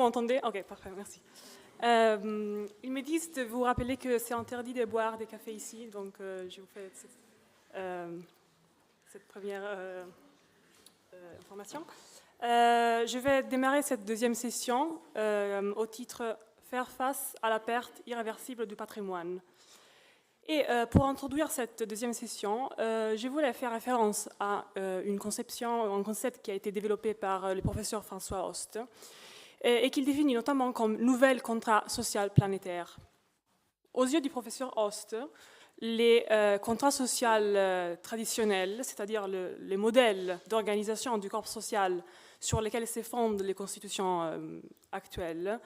m'entendez? Ok, parfait, merci. Ils me disent de vous rappeler que c'est interdit de boire des cafés ici, donc je vous fais cette première information. Je vais démarrer cette deuxième session au titre « Faire face à la perte irréversible du patrimoine ». Et pour introduire cette deuxième session, je voulais faire référence à un concept qui a été développé par le professeur François Host et qu'il définit notamment comme « nouvel contrat social planétaire ». Aux yeux du professeur Host, les contrats sociaux traditionnels, c'est-à-dire les modèles d'organisation du corps social sur lesquels se fondent les constitutions actuelles,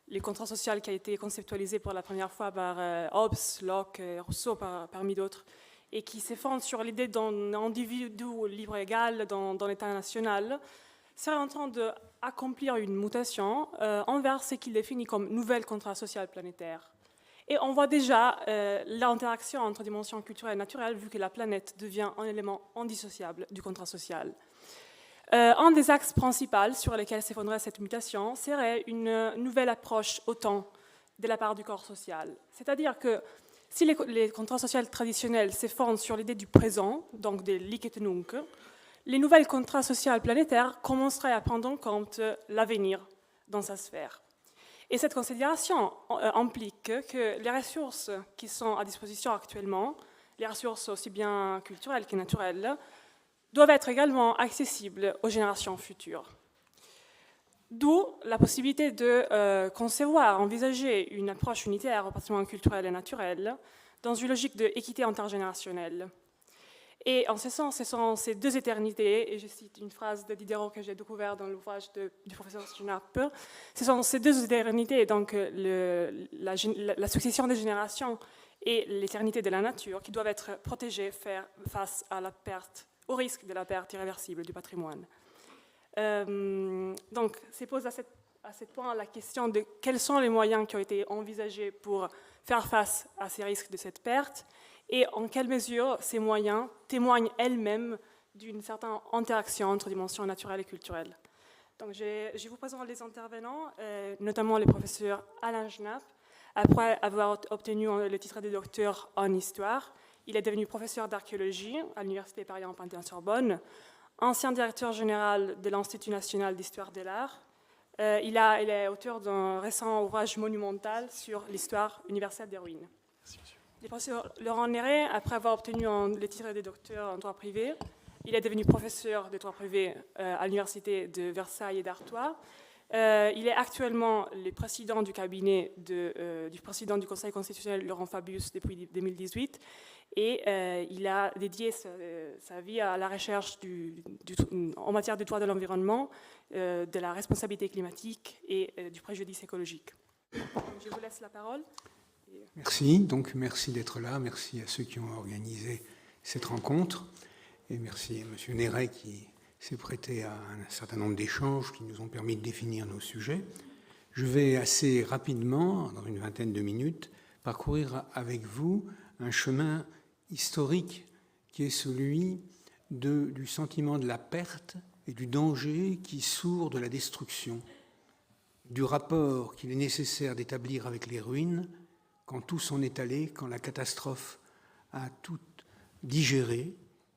les contrats sociaux qui a été conceptualisé pour la première fois par Hobbes, Locke et Rousseau parmi d'autres, et qui se fondent sur l'idée d'un individu libre et égal dans l'État national, serait en train d'accomplir une mutation envers ce qu'il définit comme nouvel contrat social planétaire. Et on voit déjà l'interaction entre dimensions culturelles et naturelles, vu que la planète devient un élément indissociable du contrat social. Un des axes principaux sur lesquels s'effondrerait cette mutation serait une nouvelle approche au temps de la part du corps social. C'est-à-dire que si les contrats sociaux traditionnels s'effondrent sur l'idée du présent, donc des Liketnung, les nouvelles contrats sociaux planétaires commenceraient à prendre en compte l'avenir dans sa sphère. Et cette considération implique que les ressources qui sont à disposition actuellement, les ressources aussi bien culturelles que naturelles, doivent être également accessibles aux générations futures. D'où la possibilité de concevoir, envisager une approche unitaire au patrimoine culturel et naturel dans une logique d'équité intergénérationnelle. Et en ce sens, ce sont ces deux éternités, et je cite une phrase de Diderot que j'ai découverte dans l'ouvrage du professeur Schnapp, ce sont ces deux éternités, donc la succession des générations et l'éternité de la nature, qui doivent être protégées face à la perte, au risque de la perte irréversible du patrimoine. Donc, se pose à ce point la question de quels sont les moyens qui ont été envisagés pour faire face à ces risques de cette perte, et en quelle mesure ces moyens témoignent elles-mêmes d'une certaine interaction entre dimensions naturelles et culturelles. Donc, je vous présente les intervenants, notamment le professeur Alain Schnapp. Après avoir obtenu le titre de docteur en histoire, il est devenu professeur d'archéologie à l'Université Paris-Panthéon-Sorbonne, ancien directeur général de l'Institut national d'histoire de l'art. Il est auteur d'un récent ouvrage monumental sur l'histoire universelle des ruines. Le professeur Laurent Néret, après avoir obtenu le titre de docteur en droit privé, il est devenu professeur de droit privé à l'Université de Versailles et d'Artois. Il est actuellement le président du cabinet du président du Conseil constitutionnel, Laurent Fabius, depuis 2018. Et il a dédié sa vie à la recherche en matière de droit de l'environnement, de la responsabilité climatique et du préjudice écologique. Je vous laisse la parole. Merci, donc merci d'être là, merci à ceux qui ont organisé cette rencontre, et merci à M. Néret qui s'est prêté à un certain nombre d'échanges qui nous ont permis de définir nos sujets. Je vais assez rapidement, dans une vingtaine de minutes, parcourir avec vous un chemin historique qui est celui du sentiment de la perte et du danger qui sourd de la destruction, du rapport qu'il est nécessaire d'établir avec les ruines quand tout s'en est allé, quand la catastrophe a tout digéré.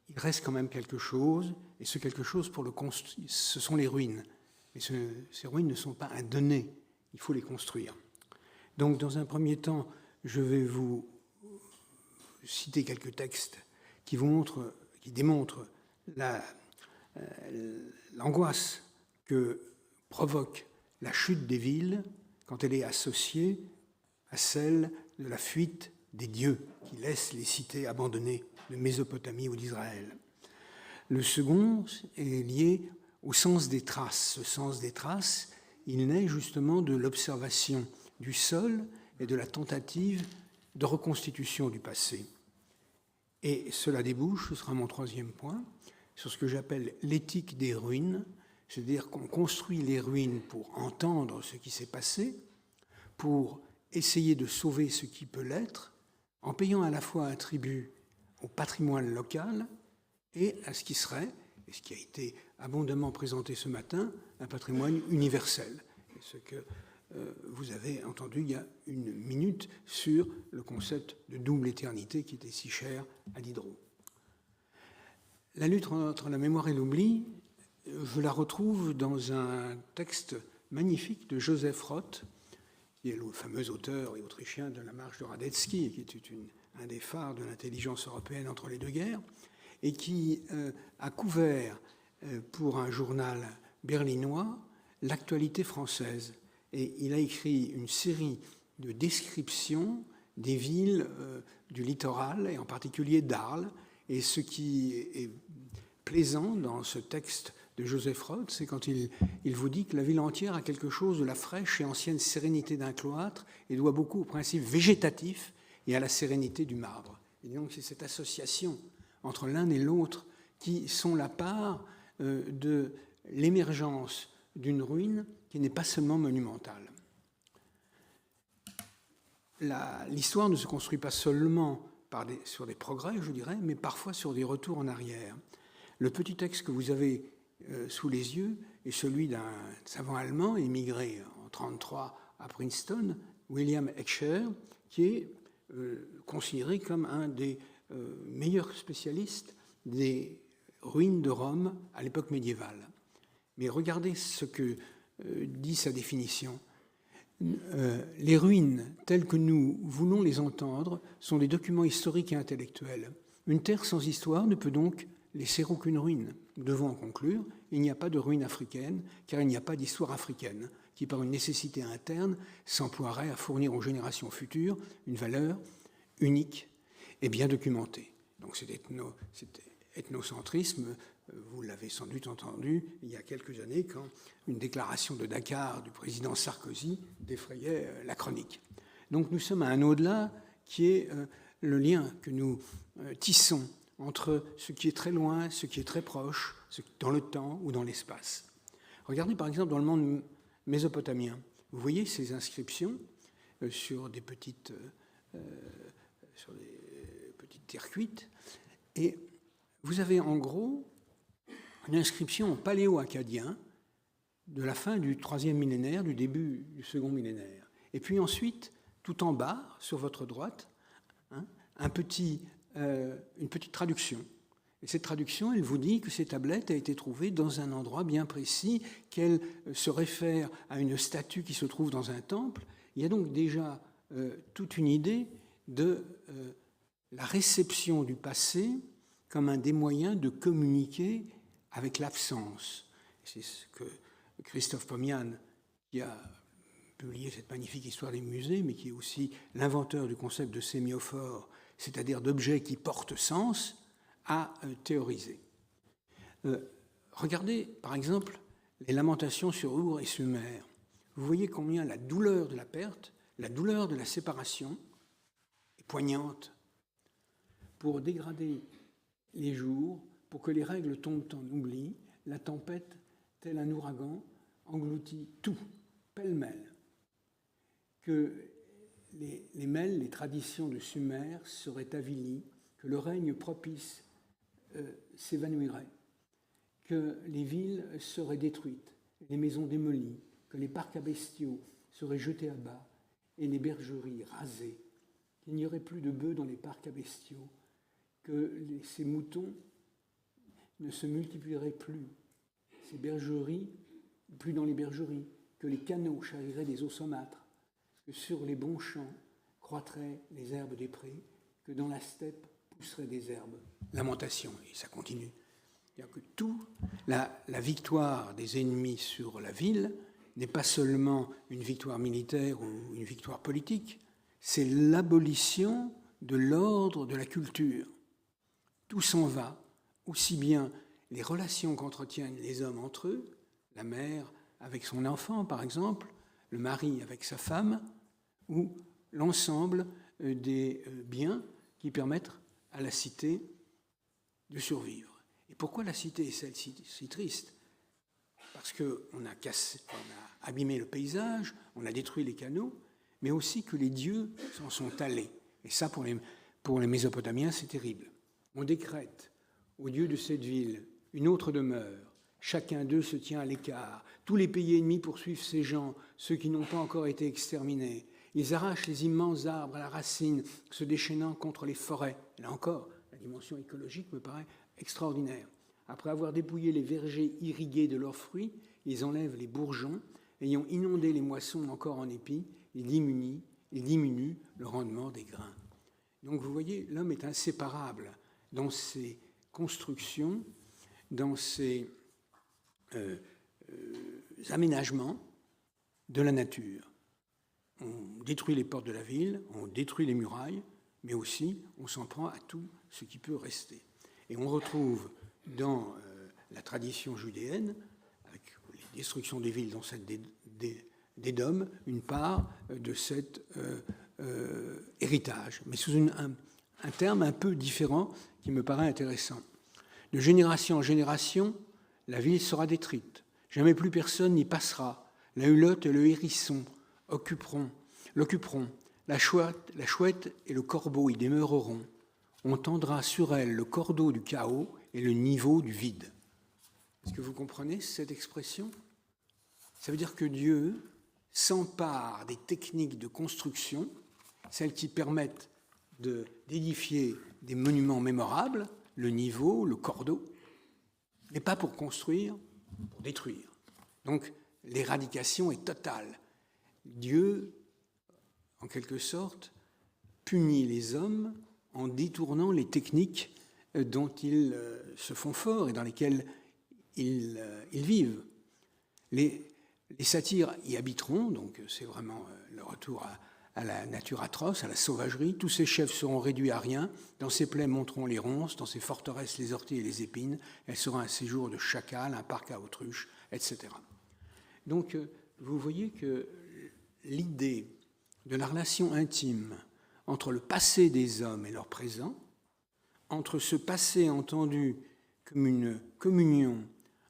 Il reste quand même quelque chose, et ce quelque chose, pour le construire, ce sont les ruines. Mais ces ruines ne sont pas à donner, il faut les construire. Donc, dans un premier temps, je vais vous citer quelques textes qui démontrent l'angoisse que provoque la chute des villes quand elle est associée à celle de la fuite des dieux qui laissent les cités abandonnées de Mésopotamie ou d'Israël. Le second est lié au sens des traces. Ce sens des traces, il naît justement de l'observation du sol et de la tentative de reconstitution du passé. Et cela débouche, ce sera mon troisième point, sur ce que j'appelle l'éthique des ruines, c'est-à-dire qu'on construit les ruines pour entendre ce qui s'est passé, pour essayer de sauver ce qui peut l'être, en payant à la fois un tribut au patrimoine local et à ce qui serait, et ce qui a été abondamment présenté ce matin, un patrimoine universel. C'est ce que vous avez entendu il y a une minute sur le concept de double éternité qui était si cher à Diderot. La lutte entre la mémoire et l'oubli, je la retrouve dans un texte magnifique de Joseph Roth, qui est le fameux auteur autrichien de La Marche de Radetzky, qui est un des phares de l'intelligence européenne entre les deux guerres, et qui a couvert pour un journal berlinois l'actualité française. Et il a écrit une série de descriptions des villes du littoral, et en particulier d'Arles. Et ce qui est plaisant dans ce texte de Joseph Roth, c'est quand il vous dit que la ville entière a quelque chose de la fraîche et ancienne sérénité d'un cloître et doit beaucoup au principe végétatif et à la sérénité du marbre. Et donc c'est cette association entre l'un et l'autre qui sont la part de l'émergence d'une ruine qui n'est pas seulement monumentale. L'histoire ne se construit pas seulement sur des progrès, je dirais, mais parfois sur des retours en arrière. Le petit texte que vous avez sous les yeux est celui d'un savant allemand émigré en 1933 à Princeton, William Escher, qui est considéré comme un des meilleurs spécialistes des ruines de Rome à l'époque médiévale. Mais regardez ce que dit sa définition. Les ruines, telles que nous voulons les entendre, sont des documents historiques et intellectuels. Une terre sans histoire ne peut donc laisser aucune ruine. Nous devons en conclure, il n'y a pas de ruine africaine, car il n'y a pas d'histoire africaine, qui par une nécessité interne s'emploierait à fournir aux générations futures une valeur unique et bien documentée. Donc cet ethnocentrisme, vous l'avez sans doute entendu il y a quelques années quand une déclaration de Dakar du président Sarkozy défrayait la chronique. Donc nous sommes à un au-delà qui est le lien que nous tissons entre ce qui est très loin, ce qui est très proche, dans le temps ou dans l'espace. Regardez par exemple dans le monde mésopotamien. Vous voyez ces inscriptions sur des petites terres cuites, et vous avez en gros une inscription en paléo-acadien de la fin du 3e millénaire, du début du 2e millénaire. Et puis ensuite, tout en bas, sur votre droite, une petite traduction. Et cette traduction, elle vous dit que cette tablette a été trouvée dans un endroit bien précis, qu'elle se réfère à une statue qui se trouve dans un temple. Il y a donc déjà toute une idée de la réception du passé comme un des moyens de communiquer avec l'absence. C'est ce que Christophe Pomian, qui a publié cette magnifique histoire des musées, mais qui est aussi l'inventeur du concept de sémiophore, c'est-à-dire d'objets qui portent sens, a théorisé. Regardez, par exemple, les lamentations sur Our et Sumer. Vous voyez combien la douleur de la perte, la douleur de la séparation est poignante pour dégrader les jours, pour que les règles tombent en oubli. La tempête, tel un ouragan, engloutit tout, pêle-mêle. Que les mêles, les traditions de Sumer seraient avilies, que le règne propice s'évanouirait, que les villes seraient détruites, les maisons démolies, que les parcs à bestiaux seraient jetés à bas et les bergeries rasées, qu'il n'y aurait plus de bœufs dans les parcs à bestiaux, que ces moutons ne se multiplieraient plus, ces bergeries, plus dans les bergeries, que les canaux charrieraient des eaux saumâtres, que sur les bons champs croîtraient les herbes des prés, que dans la steppe pousseraient des herbes. Lamentation, et ça continue. C'est-à-dire que la victoire des ennemis sur la ville n'est pas seulement une victoire militaire ou une victoire politique, c'est l'abolition de l'ordre de la culture. Tout s'en va, aussi bien les relations qu'entretiennent les hommes entre eux, la mère avec son enfant par exemple, le mari avec sa femme, ou l'ensemble des biens qui permettent à la cité de survivre. Et pourquoi la cité est si triste ? Parce qu'on a abîmé le paysage, on a détruit les canaux, mais aussi que les dieux s'en sont allés. Et ça, pour les Mésopotamiens, c'est terrible. On décrète au dieu de cette ville une autre demeure, Chacun d'eux se tient à l'écart. Tous les pays ennemis poursuivent ces gens, ceux qui n'ont pas encore été exterminés. Ils arrachent les immenses arbres à la racine, se déchaînant contre les forêts. Là encore, la dimension écologique me paraît extraordinaire. Après avoir dépouillé les vergers irrigués de leurs fruits, ils enlèvent les bourgeons. Ayant inondé les moissons encore en épis, ils diminuent le rendement des grains. Donc vous voyez, l'homme est inséparable dans ses constructions, dans ses aménagements de la nature. On détruit les portes de la ville, on détruit les murailles, mais aussi on s'en prend à tout ce qui peut rester. Et on retrouve dans la tradition judéenne, avec les destructions des villes dans cette d'Édom, une part de cet héritage, mais sous un terme un peu différent qui me paraît intéressant. De génération en génération, la ville sera détruite. Jamais plus personne n'y passera. La hulotte et le hérisson l'occuperont. La chouette et le corbeau y demeureront. On tendra sur elle le cordeau du chaos et le niveau du vide. Est-ce que vous comprenez cette expression? Ça veut dire que Dieu s'empare des techniques de construction, celles qui permettent d'édifier des monuments mémorables, le niveau, le cordeau, mais pas pour construire, pour détruire. Donc l'éradication est totale. Dieu, en quelque sorte, punit les hommes en détournant les techniques dont ils se font forts et dans lesquelles ils vivent. Les satyres y habiteront, donc c'est vraiment le retour à la nature atroce, à la sauvagerie. Tous ces chefs seront réduits à rien. Dans ces plaies monteront les ronces, dans ces forteresses les orties et les épines. Elle sera un séjour de chacal, un parc à autruches, etc. Donc vous voyez que l'idée de la relation intime entre le passé des hommes et leur présent, entre ce passé entendu comme une communion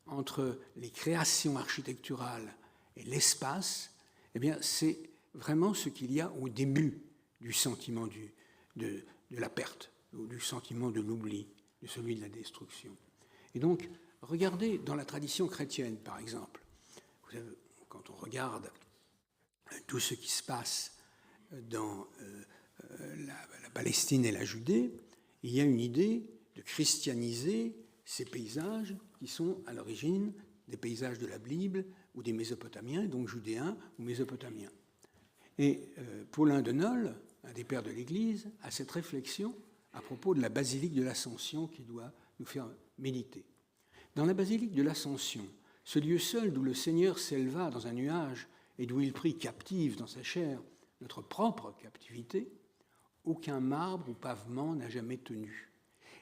entre les créations architecturales et l'espace, eh bien, c'est vraiment ce qu'il y a au début du sentiment de la perte, ou du sentiment de l'oubli, de celui de la destruction. Et donc, regardez dans la tradition chrétienne, par exemple, vous savez, quand on regarde tout ce qui se passe dans la Palestine et la Judée, il y a une idée de christianiser ces paysages qui sont à l'origine des paysages de la Bible ou des Mésopotamiens, donc judéens ou mésopotamiens. Et Paulin de Nol, un des pères de l'Église, a cette réflexion à propos de la basilique de l'Ascension qui doit nous faire méditer. Dans la basilique de l'Ascension, ce lieu seul d'où le Seigneur s'éleva dans un nuage et d'où il prit captive dans sa chair notre propre captivité, aucun marbre ou pavement n'a jamais tenu.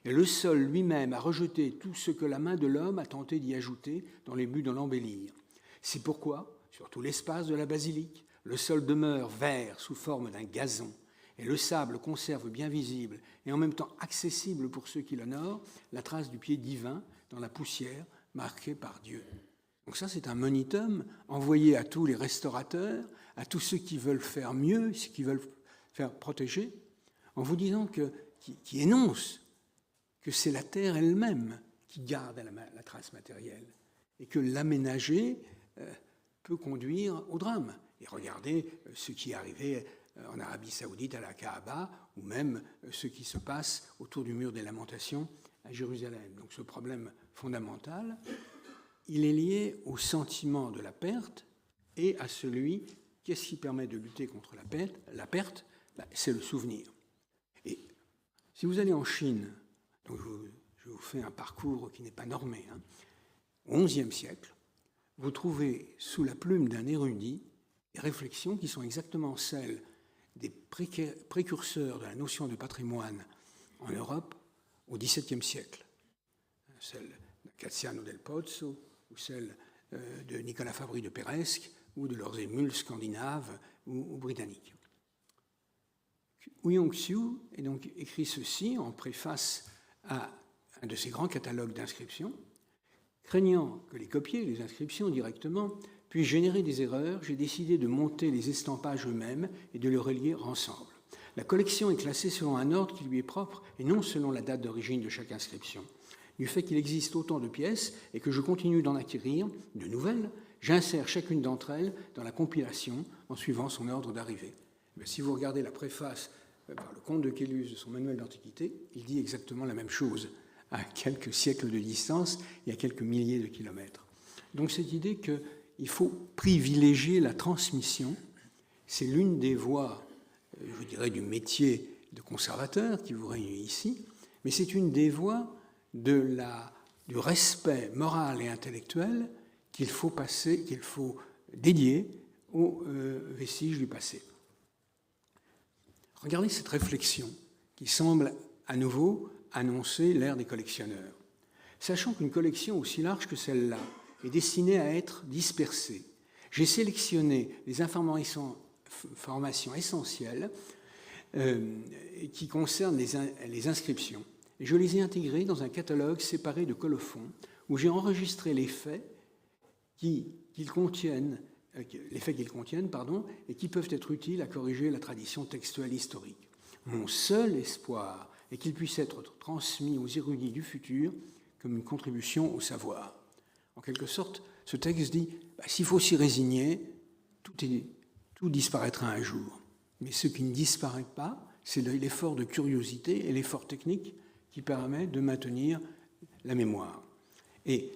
Et le sol lui-même a rejeté tout ce que la main de l'homme a tenté d'y ajouter dans les buts de l'embellir. C'est pourquoi, sur tout l'espace de la basilique, le sol demeure vert sous forme d'un gazon, et le sable conserve bien visible et en même temps accessible pour ceux qui l'honorent la trace du pied divin dans la poussière marquée par Dieu. Donc ça, c'est un monitum envoyé à tous les restaurateurs, à tous ceux qui veulent faire mieux, ceux qui veulent faire protéger, en vous disant qui énonce que c'est la terre elle-même qui garde la trace matérielle et que l'aménager peut conduire au drame. Et regardez ce qui est arrivé en Arabie Saoudite à la Kaaba, ou même ce qui se passe autour du mur des Lamentations à Jérusalem. Donc ce problème fondamental, il est lié au sentiment de la perte et à celui, qu'est-ce qui permet de lutter contre la perte, c'est le souvenir. Et si vous allez en Chine, donc je vous fais un parcours qui n'est pas normé, au XIe siècle, vous trouvez sous la plume d'un érudit des réflexions qui sont exactement celles des précurseurs de la notion de patrimoine en Europe au XVIIe siècle, celle de Cassiano del Pozzo ou celle de Nicolas Fabri de Peiresc ou de leurs émules scandinaves ou britanniques. Ouyang Xiu est donc écrit ceci en préface à un de ces grands catalogues d'inscriptions. Craignant que les copier, les inscriptions directement, puissent générer des erreurs, j'ai décidé de monter les estampages eux-mêmes et de les relier ensemble. La collection est classée selon un ordre qui lui est propre et non selon la date d'origine de chaque inscription. Du fait qu'il existe autant de pièces et que je continue d'en acquérir de nouvelles, j'insère chacune d'entre elles dans la compilation en suivant son ordre d'arrivée. Si vous regardez la préface par le comte de Caylus de son manuel d'Antiquité, il dit exactement la même chose, à quelques siècles de distance et à quelques milliers de kilomètres. Donc cette idée qu'il faut privilégier la transmission, c'est l'une des voies, je dirais, du métier de conservateur qui vous réunit ici, mais c'est une des voies du respect moral et intellectuel qu'il faut dédier aux vestiges du passé. Regardez cette réflexion qui semble à nouveau annoncer l'ère des collectionneurs. Sachant qu'une collection aussi large que celle-là est destinée à être dispersée, j'ai sélectionné les informations essentielles qui concernent les inscriptions et je les ai intégrées dans un catalogue séparé de colophons où j'ai enregistré les faits qu'ils contiennent, et qui peuvent être utiles à corriger la tradition textuelle historique. Mon seul espoir est qu'il puisse être transmis aux érudits du futur comme une contribution au savoir. En quelque sorte, ce texte dit s'il faut s'y résigner, tout disparaîtra un jour. Mais ce qui ne disparaît pas, c'est l'effort de curiosité et l'effort technique qui permet de maintenir la mémoire. Et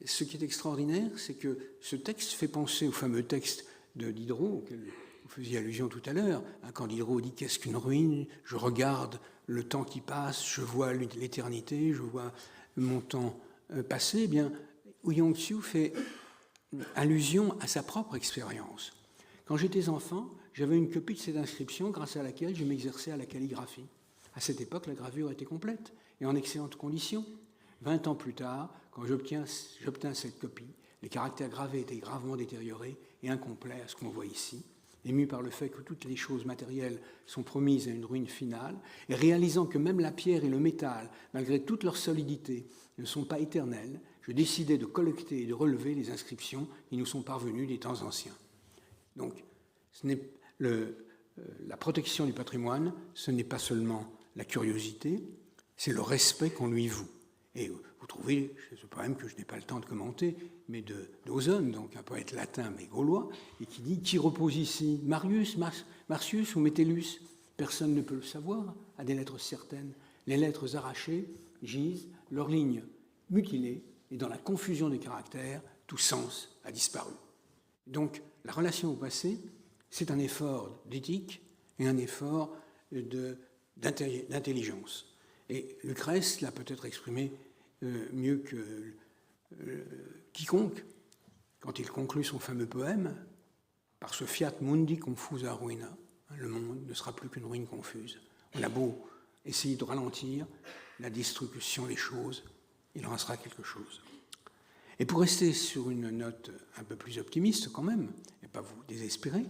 ce qui est extraordinaire, c'est que ce texte fait penser au fameux texte de Diderot, auquel vous faisiez allusion tout à l'heure, quand Diderot dit « Qu'est-ce qu'une ruine ? Je regarde le temps qui passe, je vois l'éternité, je vois mon temps passer. » Eh bien, Ouyang Xiu fait allusion à sa propre expérience. Quand j'étais enfant, j'avais une copie de cette inscription grâce à laquelle je m'exerçais à la calligraphie. À cette époque, la gravure était complète et en excellentes conditions. 20 ans plus tard, quand j'obtins cette copie, les caractères gravés étaient gravement détériorés et incomplets à ce qu'on voit ici. Ému par le fait que toutes les choses matérielles sont promises à une ruine finale, et réalisant que même la pierre et le métal, malgré toute leur solidité, ne sont pas éternels, je décidai de collecter et de relever les inscriptions qui nous sont parvenues des temps anciens. Donc, la protection du patrimoine, ce n'est pas seulement la curiosité, c'est le respect qu'on lui voue. Et vous trouvez ce poème que je n'ai pas le temps de commenter, mais d'Ozone, donc un poète latin mais gaulois, et qui dit « Qui repose ici, Marius, Marcius ou Metellus ?» Personne ne peut le savoir, à des lettres certaines. Les lettres arrachées gisent, leurs lignes mutilées, et dans la confusion des caractères, tout sens a disparu. Donc, la relation au passé, c'est un effort d'éthique et un effort d'intelligence. Et Lucrèce l'a peut-être exprimé mieux que quiconque quand il conclut son fameux poème par ce fiat mundi confusa ruina. Le monde ne sera plus qu'une ruine confuse. On a beau essayer de ralentir la destruction des choses, il en restera quelque chose. Et pour rester sur une note un peu plus optimiste quand même, et pas vous désespérer,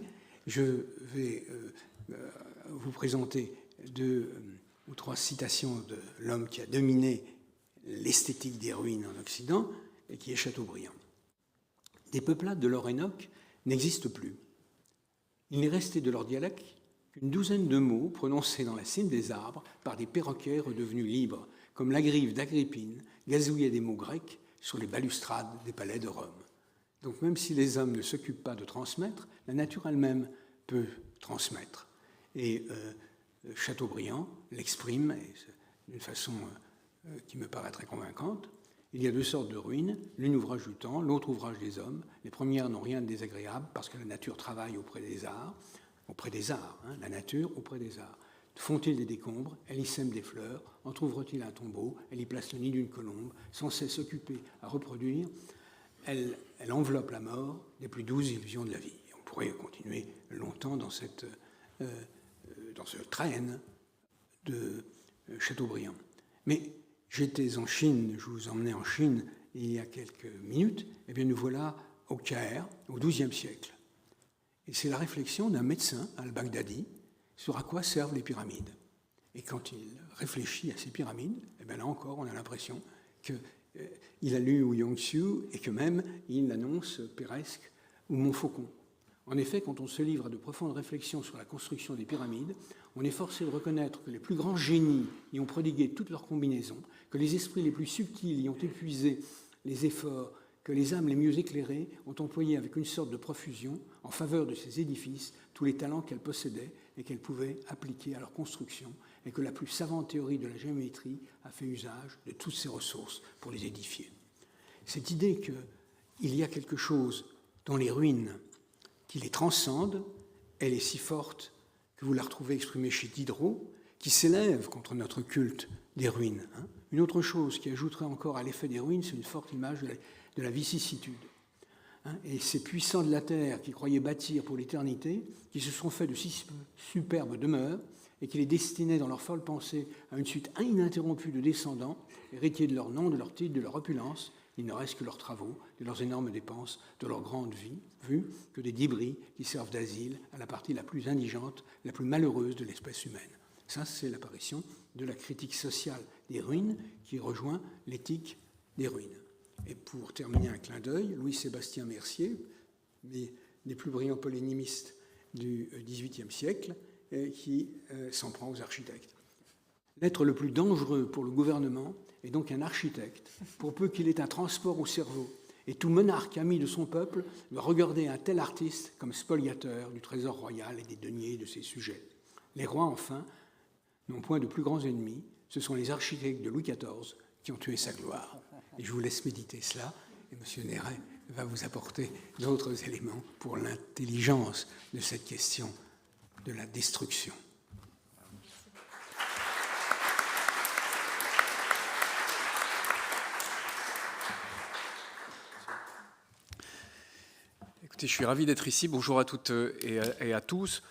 je vais vous présenter 2 ou 3 citations de l'homme qui a dominé l'esthétique des ruines en Occident et qui est Chateaubriand. Des peuplades de l'Orénoque n'existent plus. Il n'est resté de leur dialecte qu'une douzaine de mots prononcés dans la cime des arbres par des perroquets redevenus libres, comme la grive d'Agrippine gazouillait des mots grecs sur les balustrades des palais de Rome. Donc même si les hommes ne s'occupent pas de transmettre, la nature elle-même peut transmettre. Et Chateaubriand l'exprime d'une façon qui me paraît très convaincante. Il y a 2 sortes de ruines, l'une ouvrage du temps, l'autre ouvrage des hommes. Les premières n'ont rien de désagréable parce que la nature travaille auprès des arts, la nature auprès des arts. Font-ils des décombres, elle y sème des fleurs, en trouvera-t-il un tombeau, elle y place le nid d'une colombe, sans cesse occupée à reproduire, elle enveloppe la mort des plus douces illusions de la vie. Et on pourrait continuer longtemps dans ce train de Chateaubriand. Mais j'étais en Chine, je vous emmenais en Chine il y a quelques minutes, et bien nous voilà au Caire, au XIIe siècle. Et c'est la réflexion d'un médecin, al-Baghdadi, sur à quoi servent les pyramides. Et quand il réfléchit à ces pyramides, et bien là encore, on a l'impression qu'il a lu Ouyang Xiu et que même il annonce Péresque ou Montfaucon. En effet, quand on se livre à de profondes réflexions sur la construction des pyramides, on est forcé de reconnaître que les plus grands génies y ont prodigué toutes leurs combinaisons, que les esprits les plus subtils y ont épuisé les efforts, que les âmes les mieux éclairées ont employé avec une sorte de profusion en faveur de ces édifices tous les talents qu'elles possédaient et qu'elles pouvaient appliquer à leur construction, et que la plus savante théorie de la géométrie a fait usage de toutes ces ressources pour les édifier. Cette idée qu'il y a quelque chose dans les ruines qui les transcende, elle est si forte que vous la retrouvez exprimée chez Diderot, qui s'élève contre notre culte des ruines. Une autre chose qui ajouterait encore à l'effet des ruines, c'est une forte image de la vicissitude. Et ces puissants de la terre qui croyaient bâtir pour l'éternité, qui se sont fait de si superbes demeures et qui les destinaient dans leur folle pensée à une suite ininterrompue de descendants, héritiers de leur nom, de leur titre, de leur opulence, il ne reste que leurs travaux, de leurs énormes dépenses, de leur grande vie, vue que des débris qui servent d'asile à la partie la plus indigente, la plus malheureuse de l'espèce humaine. Ça, c'est l'apparition de la critique sociale des ruines qui rejoint l'éthique des ruines. Et pour terminer un clin d'œil, Louis-Sébastien Mercier, des plus brillants polémistes du XVIIIe siècle, qui s'en prend aux architectes. L'être le plus dangereux pour le gouvernement est donc un architecte, pour peu qu'il ait un transport au cerveau. Et tout monarque ami de son peuple doit regarder un tel artiste comme spoliateur du trésor royal et des deniers de ses sujets. Les rois, enfin, n'ont point de plus grands ennemis, ce sont les architectes de Louis XIV qui ont tué sa gloire. Et je vous laisse méditer cela, et M. Néret va vous apporter d'autres éléments pour l'intelligence de cette question de la destruction. Écoutez, je suis ravi d'être ici. Bonjour à toutes et à tous.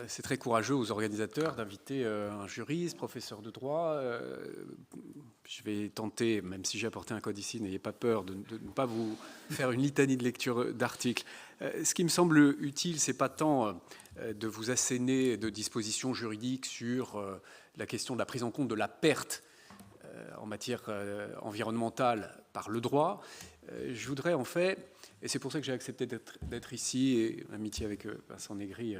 C'est très courageux aux organisateurs d'inviter un juriste, professeur de droit. Je vais tenter, même si j'ai apporté un code ici, n'ayez pas peur de ne pas vous faire une litanie de lecture d'articles. Ce qui me semble utile, c'est pas tant de vous asséner de dispositions juridiques sur la question de la prise en compte de la perte en matière environnementale par le droit. Je voudrais en fait, et c'est pour ça que j'ai accepté d'être ici, et amitié avec Vincent Négri,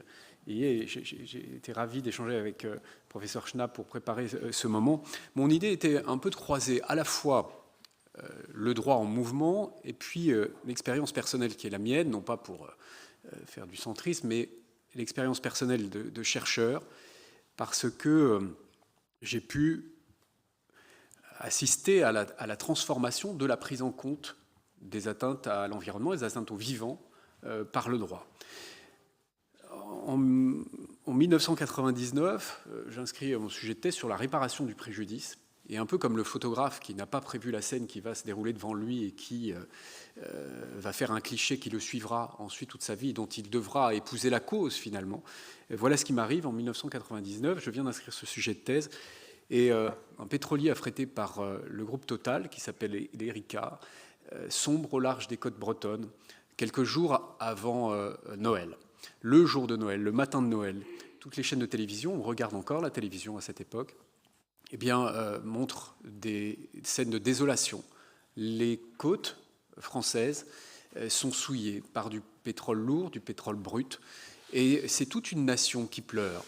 et j'ai été ravi d'échanger avec le professeur Schnapp pour préparer ce moment. Mon idée était un peu de croiser à la fois le droit en mouvement et puis l'expérience personnelle qui est la mienne, non pas pour faire du centrisme, mais l'expérience personnelle de chercheur, parce que j'ai pu assister à la transformation de la prise en compte des atteintes à l'environnement, des atteintes au vivant par le droit. En 1999, j'inscris mon sujet de thèse sur la réparation du préjudice. Et un peu comme le photographe qui n'a pas prévu la scène qui va se dérouler devant lui et qui va faire un cliché qui le suivra ensuite toute sa vie, dont il devra épouser la cause finalement. Et voilà ce qui m'arrive en 1999. Je viens d'inscrire ce sujet de thèse. Et un pétrolier affrété par le groupe Total, qui s'appelle l'Erika, sombre au large des côtes bretonnes, quelques jours avant Noël. Le jour de Noël, le matin de Noël, toutes les chaînes de télévision, on regarde encore la télévision à cette époque, eh bien, montrent des scènes de désolation. Les côtes françaises sont souillées par du pétrole lourd, du pétrole brut, et c'est toute une nation qui pleure.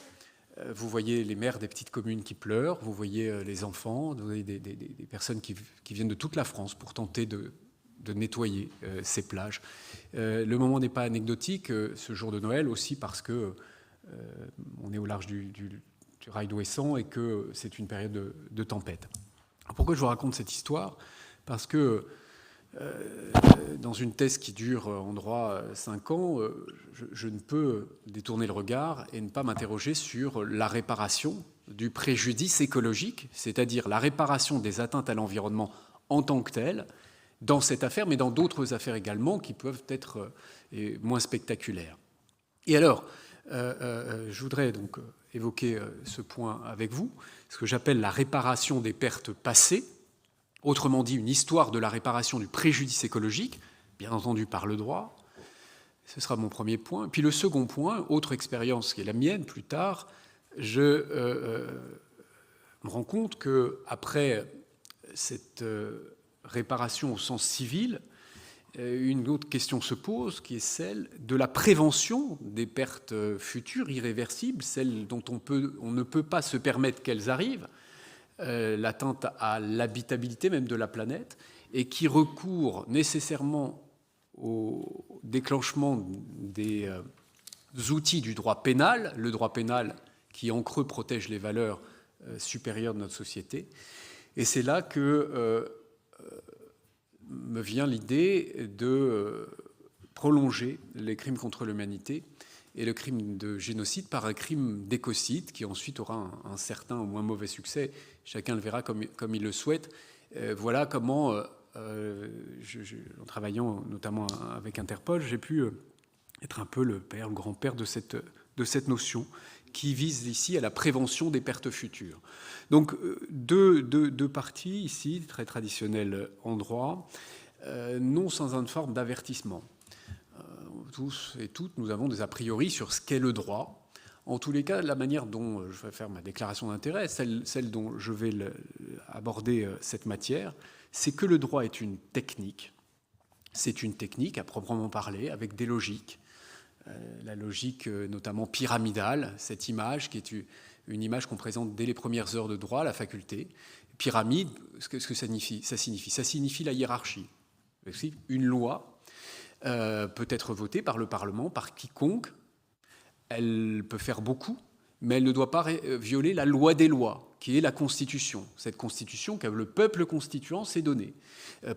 Vous voyez les maires des petites communes qui pleurent, vous voyez les enfants, vous voyez des personnes qui viennent de toute la France pour tenter de nettoyer ces plages. Le moment n'est pas anecdotique, ce jour de Noël, aussi parce que on est au large du rail d'Ouessant et que c'est une période de tempête. Pourquoi je vous raconte cette histoire ? Parce que dans une thèse qui dure en droit 5 ans, je ne peux détourner le regard et ne pas m'interroger sur la réparation du préjudice écologique, c'est-à-dire la réparation des atteintes à l'environnement en tant que telle, dans cette affaire, mais dans d'autres affaires également qui peuvent être moins spectaculaires. Et alors, je voudrais donc évoquer ce point avec vous, ce que j'appelle la réparation des pertes passées, autrement dit une histoire de la réparation du préjudice écologique, bien entendu par le droit. Ce sera mon premier point. Puis le second point, autre expérience qui est la mienne plus tard, je me rends compte qu'après cette réparation au sens civil, une autre question se pose, qui est celle de la prévention des pertes futures irréversibles, celles dont on ne peut pas se permettre qu'elles arrivent, l'atteinte à l'habitabilité même de la planète, et qui recourt nécessairement au déclenchement des outils du droit pénal, le droit pénal qui en creux protège les valeurs supérieures de notre société. Et c'est là que me vient l'idée de prolonger les crimes contre l'humanité et le crime de génocide par un crime d'écocide qui ensuite aura un certain ou moins mauvais succès. Chacun le verra comme il le souhaite. Voilà comment, en travaillant notamment avec Interpol, j'ai pu être un peu le grand-père de cette notion qui vise ici à la prévention des pertes futures. Donc deux parties ici, très traditionnelles en droit, non sans une forme d'avertissement. Tous et toutes, nous avons des a priori sur ce qu'est le droit. En tous les cas, la manière dont je vais faire ma déclaration d'intérêt, celle dont je vais aborder cette matière, c'est que le droit est une technique. C'est une technique à proprement parler, avec des logiques. La logique notamment pyramidale, cette image qui est une image qu'on présente dès les premières heures de droit à la faculté. Pyramide, ce que ça signifie la hiérarchie. Une loi peut être votée par le Parlement, par quiconque. Elle peut faire beaucoup, mais elle ne doit pas violer la loi des lois, qui est la Constitution. Cette Constitution que le peuple constituant s'est donnée.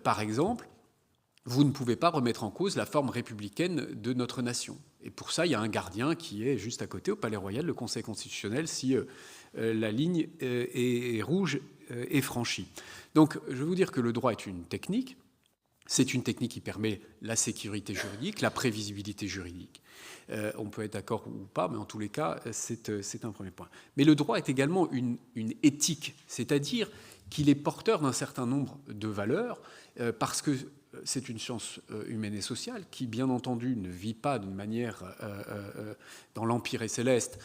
Par exemple, vous ne pouvez pas remettre en cause la forme républicaine de notre nation. Et pour ça, il y a un gardien qui est juste à côté, au Palais Royal, le Conseil constitutionnel, si la ligne est rouge est franchie. Donc, je veux vous dire que le droit est une technique. C'est une technique qui permet la sécurité juridique, la prévisibilité juridique. On peut être d'accord ou pas, mais en tous les cas, c'est un premier point. Mais le droit est également une éthique, c'est-à-dire qu'il est porteur d'un certain nombre de valeurs, parce que c'est une science humaine et sociale qui, bien entendu, ne vit pas d'une manière, dans l'Empire céleste,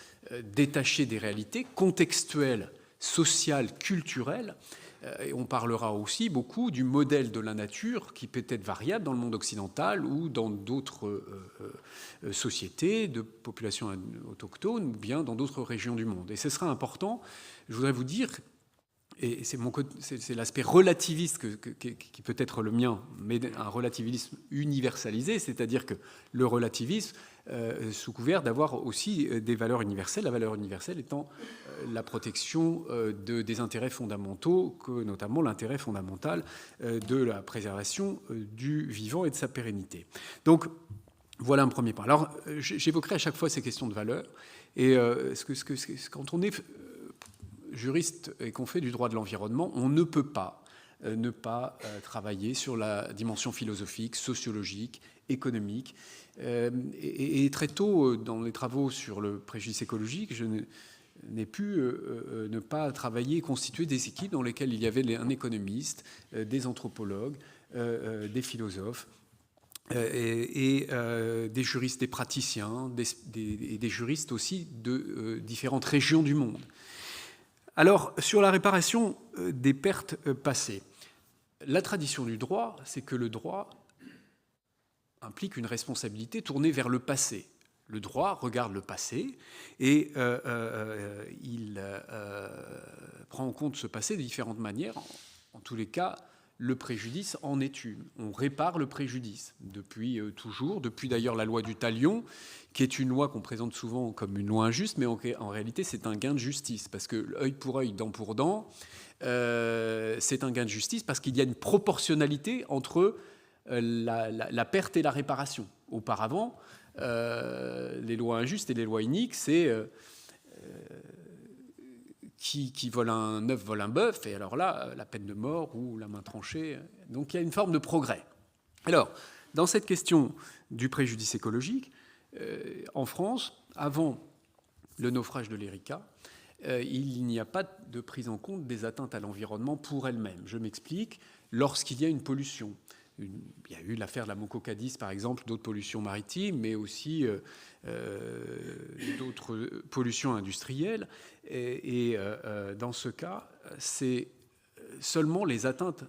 détachée des réalités contextuelles, sociales, culturelles. Et on parlera aussi beaucoup du modèle de la nature qui peut être variable dans le monde occidental ou dans d'autres sociétés de populations autochtones ou bien dans d'autres régions du monde. Et ce sera important, je voudrais vous dire, et c'est l'aspect relativiste qui peut être le mien, mais un relativisme universalisé, c'est-à-dire que le relativisme, sous couvert d'avoir aussi des valeurs universelles, la valeur universelle étant la protection des intérêts fondamentaux, notamment l'intérêt fondamental de la préservation du vivant et de sa pérennité. Donc, voilà un premier point. Alors, j'évoquerai à chaque fois ces questions de valeur, et quand on est juriste et qu'on fait du droit de l'environnement, on ne peut pas ne pas travailler sur la dimension philosophique, sociologique, économique. Et très tôt, dans les travaux sur le préjudice écologique, je n'ai pu ne pas travailler et constituer des équipes dans lesquelles il y avait un économiste, des anthropologues, des philosophes, et des juristes, des praticiens, des juristes aussi de différentes régions du monde. Alors, sur la réparation des pertes passées, la tradition du droit, c'est que le droit implique une responsabilité tournée vers le passé. Le droit regarde le passé et il prend en compte ce passé de différentes manières. En tous les cas, le préjudice en est une. On répare le préjudice depuis toujours, depuis d'ailleurs la loi du talion, qui est une loi qu'on présente souvent comme une loi injuste, mais en réalité c'est un gain de justice, parce que œil pour œil, dent pour dent, c'est un gain de justice parce qu'il y a une proportionnalité entre la perte et la réparation. Auparavant, les lois injustes et les lois iniques, c'est qui vole un œuf vole un bœuf, et alors là, la peine de mort ou la main tranchée. Donc il y a une forme de progrès. Alors, dans cette question du préjudice écologique, en France, avant le naufrage de l'Erika, il n'y a pas de prise en compte des atteintes à l'environnement pour elles-mêmes. Je m'explique. Lorsqu'il y a une pollution, il y a eu l'affaire de la Moco-Cadiz, par exemple, d'autres pollutions maritimes, mais aussi d'autres pollutions industrielles. Et dans ce cas, c'est seulement les atteintes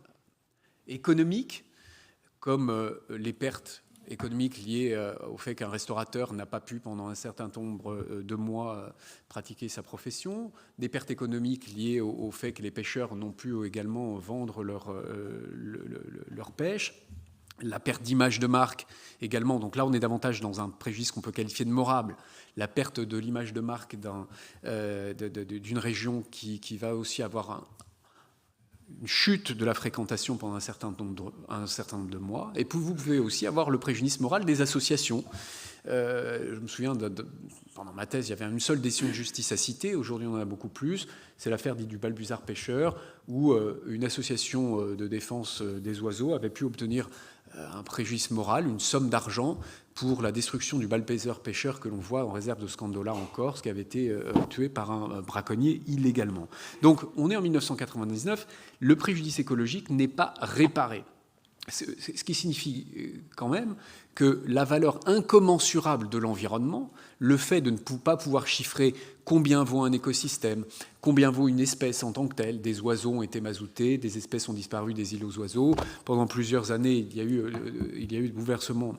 économiques comme les pertes économiques liées au fait qu'un restaurateur n'a pas pu pendant un certain nombre de mois pratiquer sa profession, des pertes économiques liées au fait que les pêcheurs n'ont pu également vendre leur pêche, la perte d'image de marque également. Donc là, on est davantage dans un préjudice qu'on peut qualifier de moral. La perte de l'image de marque d'une région qui va aussi avoir une chute de la fréquentation pendant un certain nombre de mois. Et puis vous pouvez aussi avoir le préjudice moral des associations. Je me souviens, pendant ma thèse, il y avait une seule décision de justice à citer. Aujourd'hui, on en a beaucoup plus. C'est l'affaire dite du balbuzard pêcheur, où une association de défense des oiseaux avait pu obtenir un préjudice moral, une somme d'argent pour la destruction du balbuzard pêcheur que l'on voit en réserve de Scandola en Corse, qui avait été tué par un braconnier illégalement. Donc, on est en 1999, le préjudice écologique n'est pas réparé. Ce qui signifie quand même que la valeur incommensurable de l'environnement, le fait de ne pas pouvoir chiffrer combien vaut un écosystème, combien vaut une espèce en tant que telle, des oiseaux ont été mazoutés, des espèces ont disparu des îles aux oiseaux. Pendant plusieurs années, il y a eu le bouleversement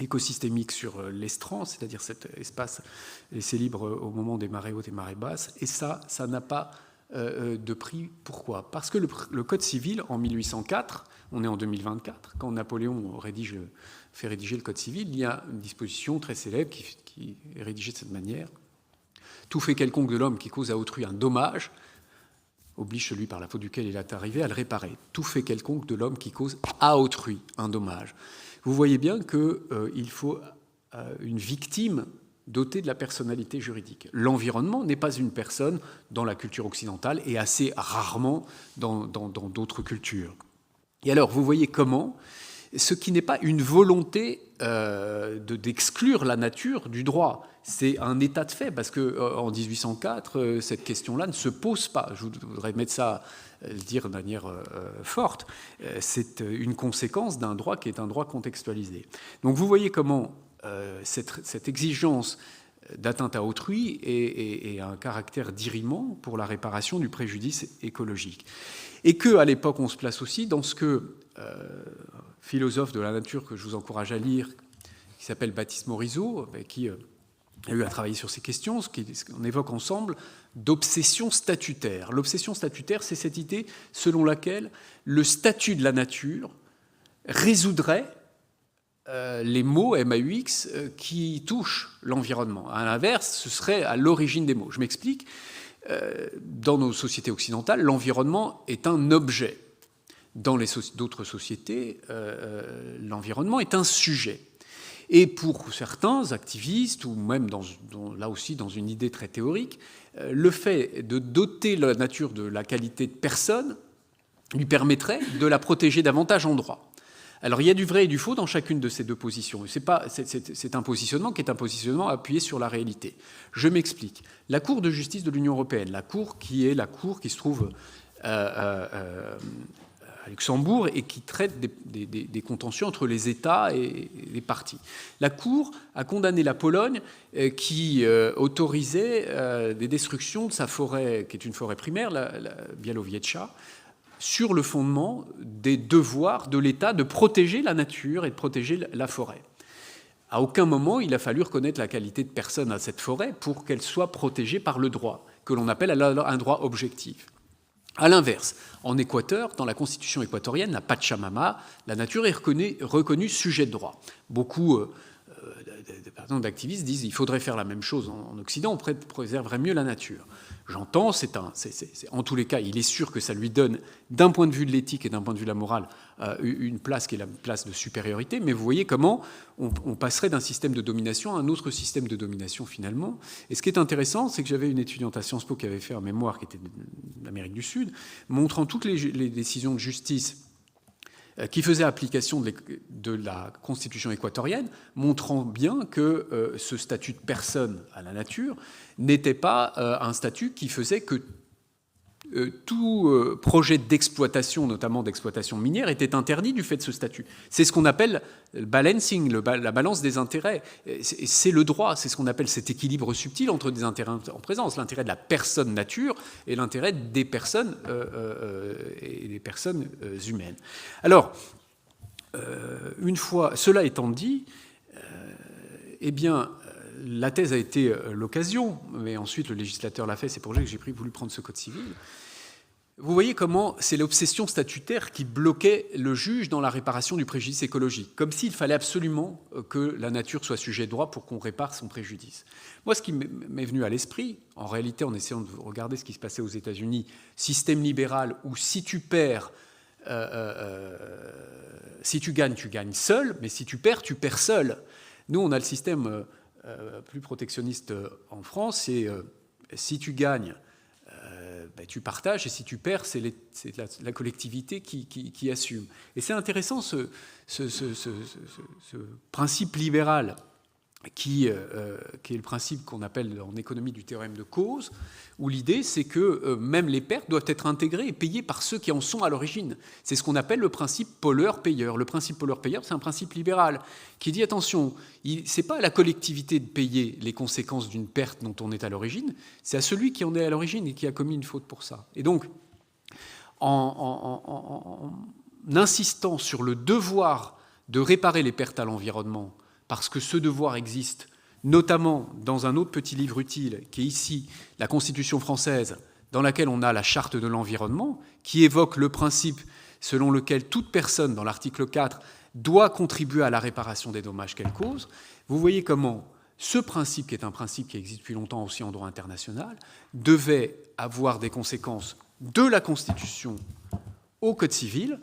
écosystémique sur l'estran, c'est-à-dire cet espace laissé libre au moment des marées hautes et marées basses, et ça n'a pas de prix. Pourquoi ? Parce que le Code civil, en 1804, on est en 2024, quand Napoléon fait rédiger le Code civil, il y a une disposition très célèbre qui est rédigée de cette manière. Tout fait quelconque de l'homme qui cause à autrui un dommage oblige celui par la faute duquel il est arrivé à le réparer. Tout fait quelconque de l'homme qui cause à autrui un dommage. Vous voyez bien qu'il faut une victime dotée de la personnalité juridique. L'environnement n'est pas une personne dans la culture occidentale et assez rarement dans d'autres cultures. Et alors, vous voyez comment, ce qui n'est pas une volonté d'exclure la nature du droit, c'est un état de fait, parce qu'en 1804, cette question-là ne se pose pas. Je voudrais mettre ça, dire de manière forte, c'est une conséquence d'un droit qui est un droit contextualisé. Donc vous voyez comment cette exigence d'atteinte à autrui et un caractère diriment pour la réparation du préjudice écologique. Et qu'à l'époque, on se place aussi dans ce que philosophe de la nature que je vous encourage à lire, qui s'appelle Baptiste Morisot, avec qui a eu à travailler sur ces questions, ce qu'on évoque ensemble d'obsession statutaire. L'obsession statutaire, c'est cette idée selon laquelle le statut de la nature résoudrait les maux MAUX qui touchent l'environnement. À l'inverse, ce serait à l'origine des maux. Je m'explique. Dans nos sociétés occidentales, l'environnement est un objet. Dans d'autres sociétés, l'environnement est un sujet. Et pour certains activistes, ou même là aussi dans une idée très théorique, le fait de doter la nature de la qualité de personne lui permettrait de la protéger davantage en droit. Alors il y a du vrai et du faux dans chacune de ces deux positions. C'est un positionnement qui est un positionnement appuyé sur la réalité. Je m'explique. La Cour de justice de l'Union européenne, la Cour qui se trouve à Luxembourg et qui traite des contentieux entre les États et les parties. La Cour a condamné la Pologne qui autorisait des destructions de sa forêt, qui est une forêt primaire, la Białowieża, sur le fondement des devoirs de l'État de protéger la nature et de protéger la forêt. À aucun moment, il a fallu reconnaître la qualité de personne à cette forêt pour qu'elle soit protégée par le droit, que l'on appelle un droit objectif. À l'inverse, en Équateur, dans la constitution équatorienne, la Pachamama, la nature est reconnue sujet de droit. Beaucoup d'activistes disent qu'il faudrait faire la même chose en Occident, on préserverait mieux la nature. J'entends, en tous les cas, il est sûr que ça lui donne, d'un point de vue de l'éthique et d'un point de vue de la morale, une place qui est la place de supériorité, mais vous voyez comment on passerait d'un système de domination à un autre système de domination finalement. Et ce qui est intéressant, c'est que j'avais une étudiante à Sciences Po qui avait fait un mémoire qui était d'Amérique du Sud, montrant toutes les décisions de justice qui faisait application de la Constitution équatorienne, montrant bien que ce statut de personne à la nature n'était pas un statut qui faisait que tout projet d'exploitation, notamment d'exploitation minière, était interdit du fait de ce statut. C'est ce qu'on appelle le balancing, la balance des intérêts. C'est le droit, c'est ce qu'on appelle cet équilibre subtil entre des intérêts en présence, l'intérêt de la personne nature et l'intérêt des personnes et des personnes humaines. Alors, une fois cela étant dit, eh bien, la thèse a été l'occasion, mais ensuite le législateur l'a fait, c'est pour ça que j'ai voulu prendre ce code civil. Vous voyez comment c'est l'obsession statutaire qui bloquait le juge dans la réparation du préjudice écologique, comme s'il fallait absolument que la nature soit sujet de droit pour qu'on répare son préjudice. Moi, ce qui m'est venu à l'esprit, en réalité, en essayant de regarder ce qui se passait aux États-Unis, système libéral où si tu perds, si tu gagnes seul, mais si tu perds seul. Nous, on a le système plus protectionniste en France, c'est si tu gagnes, tu partages, et si tu perds, c'est la collectivité qui assume. Et c'est intéressant ce principe libéral qui est le principe qu'on appelle en économie du théorème de cause, où l'idée c'est que même les pertes doivent être intégrées et payées par ceux qui en sont à l'origine. C'est ce qu'on appelle le principe pollueur-payeur. Le principe pollueur-payeur, c'est un principe libéral qui dit attention, c'est pas à la collectivité de payer les conséquences d'une perte dont on est à l'origine, c'est à celui qui en est à l'origine et qui a commis une faute pour ça. Et donc, en insistant sur le devoir de réparer les pertes à l'environnement, parce que ce devoir existe, notamment dans un autre petit livre utile, qui est ici la Constitution française, dans laquelle on a la Charte de l'environnement, qui évoque le principe selon lequel toute personne, dans l'article 4, doit contribuer à la réparation des dommages qu'elle cause. Vous voyez comment ce principe, qui est un principe qui existe depuis longtemps aussi en droit international, devait avoir des conséquences de la Constitution au Code civil,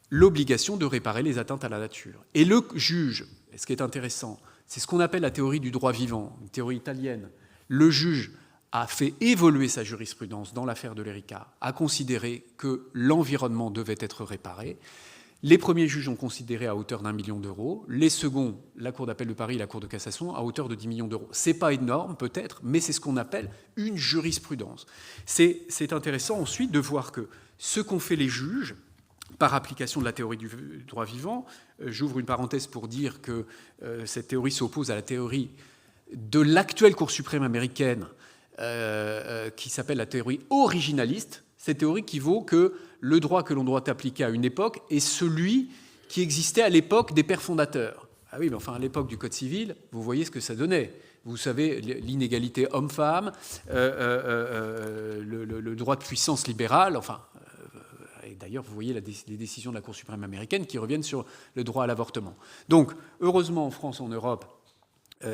l'obligation de réparer les atteintes à la nature. Et le juge, et ce qui est intéressant, c'est ce qu'on appelle la théorie du droit vivant, une théorie italienne. Le juge a fait évoluer sa jurisprudence dans l'affaire de l'Erika, a considéré que l'environnement devait être réparé. Les premiers juges ont considéré à hauteur d'1 million d'euros, les seconds, la Cour d'appel de Paris et la Cour de cassation, à hauteur de 10 millions d'euros. C'est pas énorme peut-être, mais c'est ce qu'on appelle une jurisprudence. C'est intéressant ensuite de voir que ce qu'ont fait les juges, par application de la théorie du droit vivant, j'ouvre une parenthèse pour dire que cette théorie s'oppose à la théorie de l'actuelle Cour suprême américaine qui s'appelle la théorie originaliste, cette théorie qui vaut que le droit que l'on doit appliquer à une époque est celui qui existait à l'époque des pères fondateurs. Ah oui, mais enfin, à l'époque du Code civil, vous voyez ce que ça donnait. Vous savez, l'inégalité homme-femme, le droit de puissance libérale, enfin... Et d'ailleurs, vous voyez les décisions de la Cour suprême américaine qui reviennent sur le droit à l'avortement. Donc, heureusement, en France, en Europe,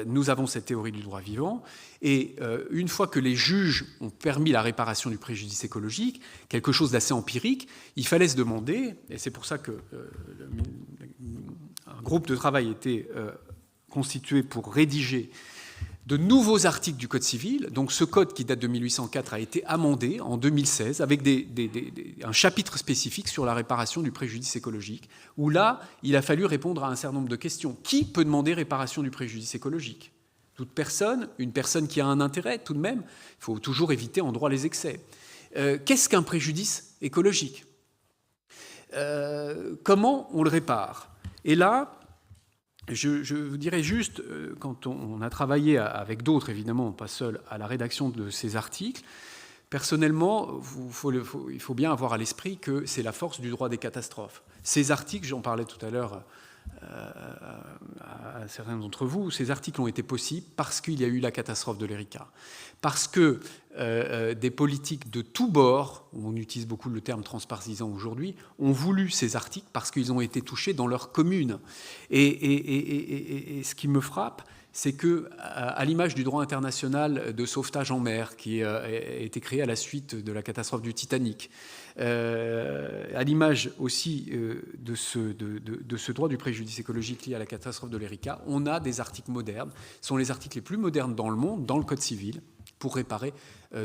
nous avons cette théorie du droit vivant. Et une fois que les juges ont permis la réparation du préjudice écologique, quelque chose d'assez empirique, il fallait se demander, et c'est pour ça qu'un groupe de travail était constitué pour rédiger de nouveaux articles du Code civil. Donc ce code qui date de 1804 a été amendé en 2016 avec un chapitre spécifique sur la réparation du préjudice écologique, où là, il a fallu répondre à un certain nombre de questions. Qui peut demander réparation du préjudice écologique ? Toute personne, une personne qui a un intérêt tout de même. Il faut toujours éviter en droit les excès. Qu'est-ce qu'un préjudice écologique ? Comment on le répare ? Et là, je vous dirais juste, quand on a travaillé avec d'autres, évidemment, pas seul, à la rédaction de ces articles, personnellement, il faut bien avoir à l'esprit que c'est la force du droit des catastrophes. Ces articles, j'en parlais tout à l'heure à certains d'entre vous, ces articles ont été possibles parce qu'il y a eu la catastrophe de l'Erika. Parce que des politiques de tous bords, on utilise beaucoup le terme transpartisan aujourd'hui, ont voulu ces articles parce qu'ils ont été touchés dans leur commune. Et ce qui me frappe, c'est que, à l'image du droit international de sauvetage en mer, qui a été créé à la suite de la catastrophe du Titanic, à l'image aussi de ce droit du préjudice écologique lié à la catastrophe de l'Erika, on a des articles modernes. Ce sont les articles les plus modernes dans le monde, dans le Code civil, pour réparer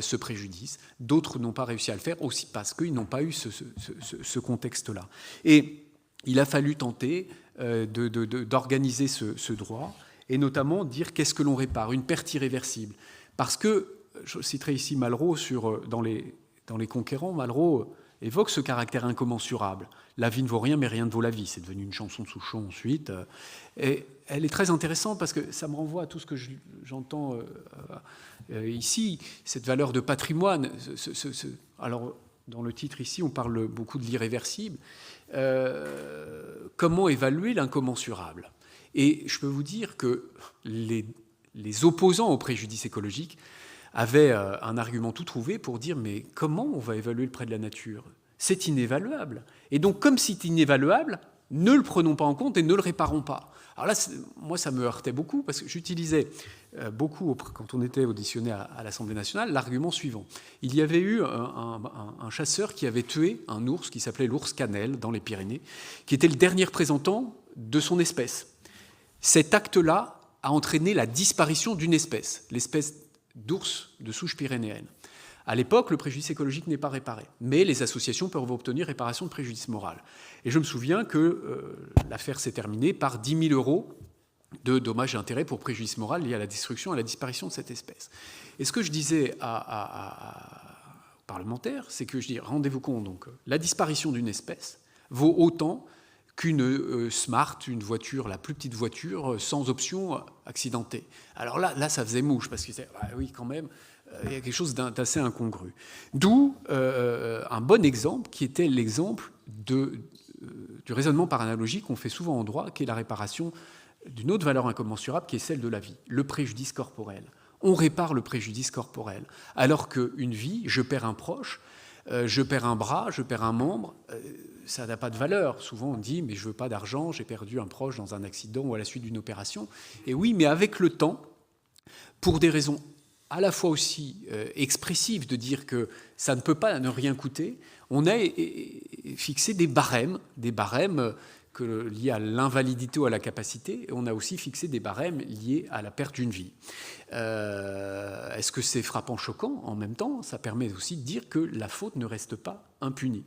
ce préjudice. D'autres n'ont pas réussi à le faire, aussi parce qu'ils n'ont pas eu ce contexte-là. Et il a fallu tenter d'organiser ce droit, et notamment dire qu'est-ce que l'on répare, une perte irréversible. Parce que, je citerai ici Malraux dans les Conquérants, Malraux évoque ce caractère incommensurable. La vie ne vaut rien, mais rien ne vaut la vie. C'est devenu une chanson de Souchon ensuite. Et elle est très intéressante parce que ça me renvoie à tout ce que j'entends ici, cette valeur de patrimoine. Alors, dans le titre ici, on parle beaucoup de l'irréversible. Comment évaluer l'incommensurable? Et je peux vous dire que les opposants au préjudice écologique avaient un argument tout trouvé pour dire mais comment on va évaluer le prêt de la nature? C'est inévaluable. Et donc comme c'est inévaluable, ne le prenons pas en compte et ne le réparons pas. Alors là, moi, ça me heurtait beaucoup parce que j'utilisais beaucoup, quand on était auditionné à l'Assemblée nationale, l'argument suivant. Il y avait eu un chasseur qui avait tué un ours qui s'appelait l'ours cannelle dans les Pyrénées, qui était le dernier représentant de son espèce. Cet acte-là a entraîné la disparition d'une espèce, l'espèce d'ours de souche pyrénéenne. À l'époque, le préjudice écologique n'est pas réparé, mais les associations peuvent obtenir réparation de préjudice moral. Et je me souviens que l'affaire s'est terminée par 10 000 € de dommages et intérêts pour préjudice moral lié à la destruction et à la disparition de cette espèce. Et ce que je disais aux parlementaires, c'est que je dis, rendez-vous compte, donc, la disparition d'une espèce vaut autant qu'une Smart, une voiture, la plus petite voiture, sans option accidentée. Alors là, ça faisait mouche, parce que oui, quand même, il y a quelque chose d'assez incongru. D'où un bon exemple, qui était l'exemple du raisonnement par analogie qu'on fait souvent en droit, qui est la réparation d'une autre valeur incommensurable, qui est celle de la vie, le préjudice corporel. On répare le préjudice corporel, alors qu'une vie, je perds un proche, je perds un bras, je perds un membre, ça n'a pas de valeur. Souvent on dit mais je veux pas d'argent, j'ai perdu un proche dans un accident ou à la suite d'une opération. Et oui, mais avec le temps, pour des raisons à la fois aussi expressives de dire que ça ne peut pas ne rien coûter, on a fixé des barèmes liés à l'invalidité ou à la capacité, et on a aussi fixé des barèmes liés à la perte d'une vie. Est-ce que c'est frappant, choquant? En même temps, ça permet aussi de dire que la faute ne reste pas impunie.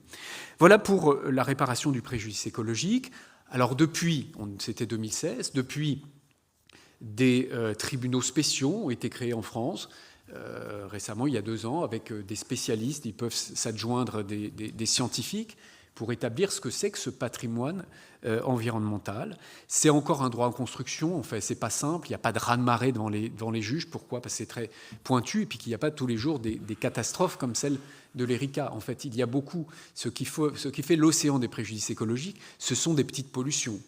Voilà pour la réparation du préjudice écologique. Alors depuis, c'était 2016, depuis des tribunaux spéciaux ont été créés en France, récemment, il y a 2 ans, avec des spécialistes, ils peuvent s'adjoindre des scientifiques pour établir ce que c'est que ce patrimoine environnemental. C'est encore un droit en construction, en fait, c'est pas simple, il n'y a pas de raz-de-marée devant les juges. Pourquoi? Parce que c'est très pointu, et puis qu'il n'y a pas tous les jours des catastrophes comme celle de l'Erika. En fait, il y a beaucoup, ce qui fait l'océan des préjudices écologiques, ce sont des petites pollutions.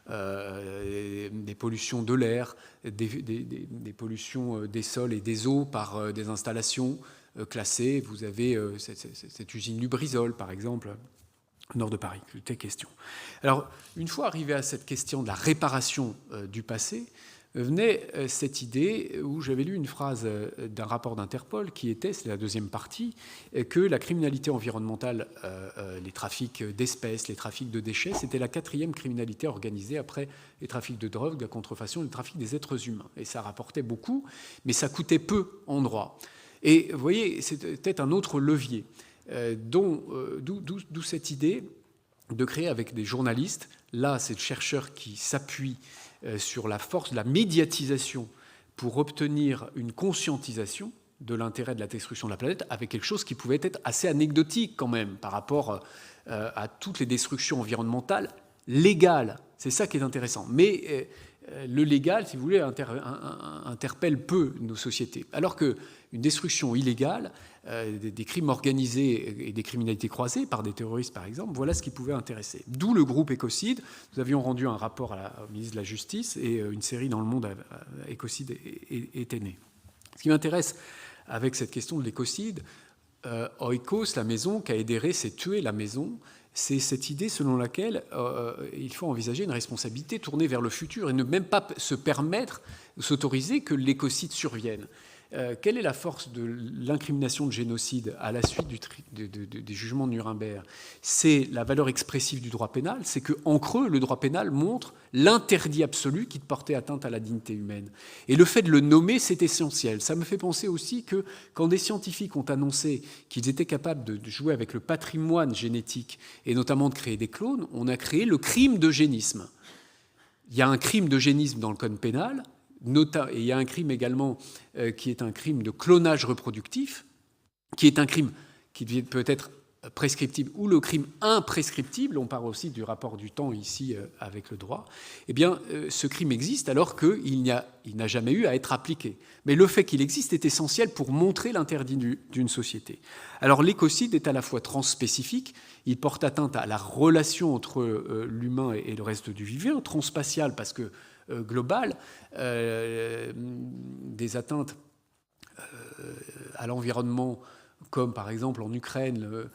Des pollutions de l'air, des pollutions des sols et des eaux par des installations classées. Vous avez cette usine Lubrizol, par exemple, au nord de Paris, il était question. Alors, une fois arrivé à cette question de la réparation du passé, venait cette idée où j'avais lu une phrase d'un rapport d'Interpol qui était, c'est la deuxième partie, que la criminalité environnementale, les trafics d'espèces, les trafics de déchets, c'était la 4e criminalité organisée après les trafics de drogue, de la contrefaçon et le trafic des êtres humains. Et ça rapportait beaucoup, mais ça coûtait peu en droit. Et vous voyez, c'était peut-être un autre levier, d'où cette idée de créer avec des journalistes. Là, c'est le chercheur qui s'appuie sur la force de la médiatisation pour obtenir une conscientisation de l'intérêt de la destruction de la planète, avec quelque chose qui pouvait être assez anecdotique quand même par rapport à toutes les destructions environnementales légales. C'est ça qui est intéressant. Mais le légal, si vous voulez, interpelle peu nos sociétés. Alors qu'une destruction illégale, des crimes organisés et des criminalités croisées par des terroristes, par exemple, voilà ce qui pouvait intéresser. D'où le groupe Ecocide. Nous avions rendu un rapport au ministre de la Justice et une série dans le monde, Ecocide était née. Ce qui m'intéresse avec cette question de l'écocide, oikos, la maison, kaedere, c'est tuer la maison. C'est cette idée selon laquelle il faut envisager une responsabilité tournée vers le futur et ne même pas se permettre, s'autoriser que l'écocide survienne. Quelle est la force de l'incrimination de génocide à la suite des jugements de Nuremberg? C'est la valeur expressive du droit pénal, c'est qu'en creux, le droit pénal montre l'interdit absolu qui portait atteinte à la dignité humaine. Et le fait de le nommer, c'est essentiel. Ça me fait penser aussi que quand des scientifiques ont annoncé qu'ils étaient capables de jouer avec le patrimoine génétique, et notamment de créer des clones, on a créé le crime d'eugénisme. Il y a un crime d'eugénisme dans le code pénal, et il y a un crime également qui est un crime de clonage reproductif, qui est un crime qui peut être prescriptible ou le crime imprescriptible, on parle aussi du rapport du temps ici avec le droit, eh bien, ce crime existe alors qu'il n'a jamais eu à être appliqué. Mais le fait qu'il existe est essentiel pour montrer l'interdit d'une société. Alors l'écocide est à la fois transspécifique, il porte atteinte à la relation entre l'humain et le reste du vivant, transspatial parce que global, des atteintes à l'environnement, comme par exemple en Ukraine,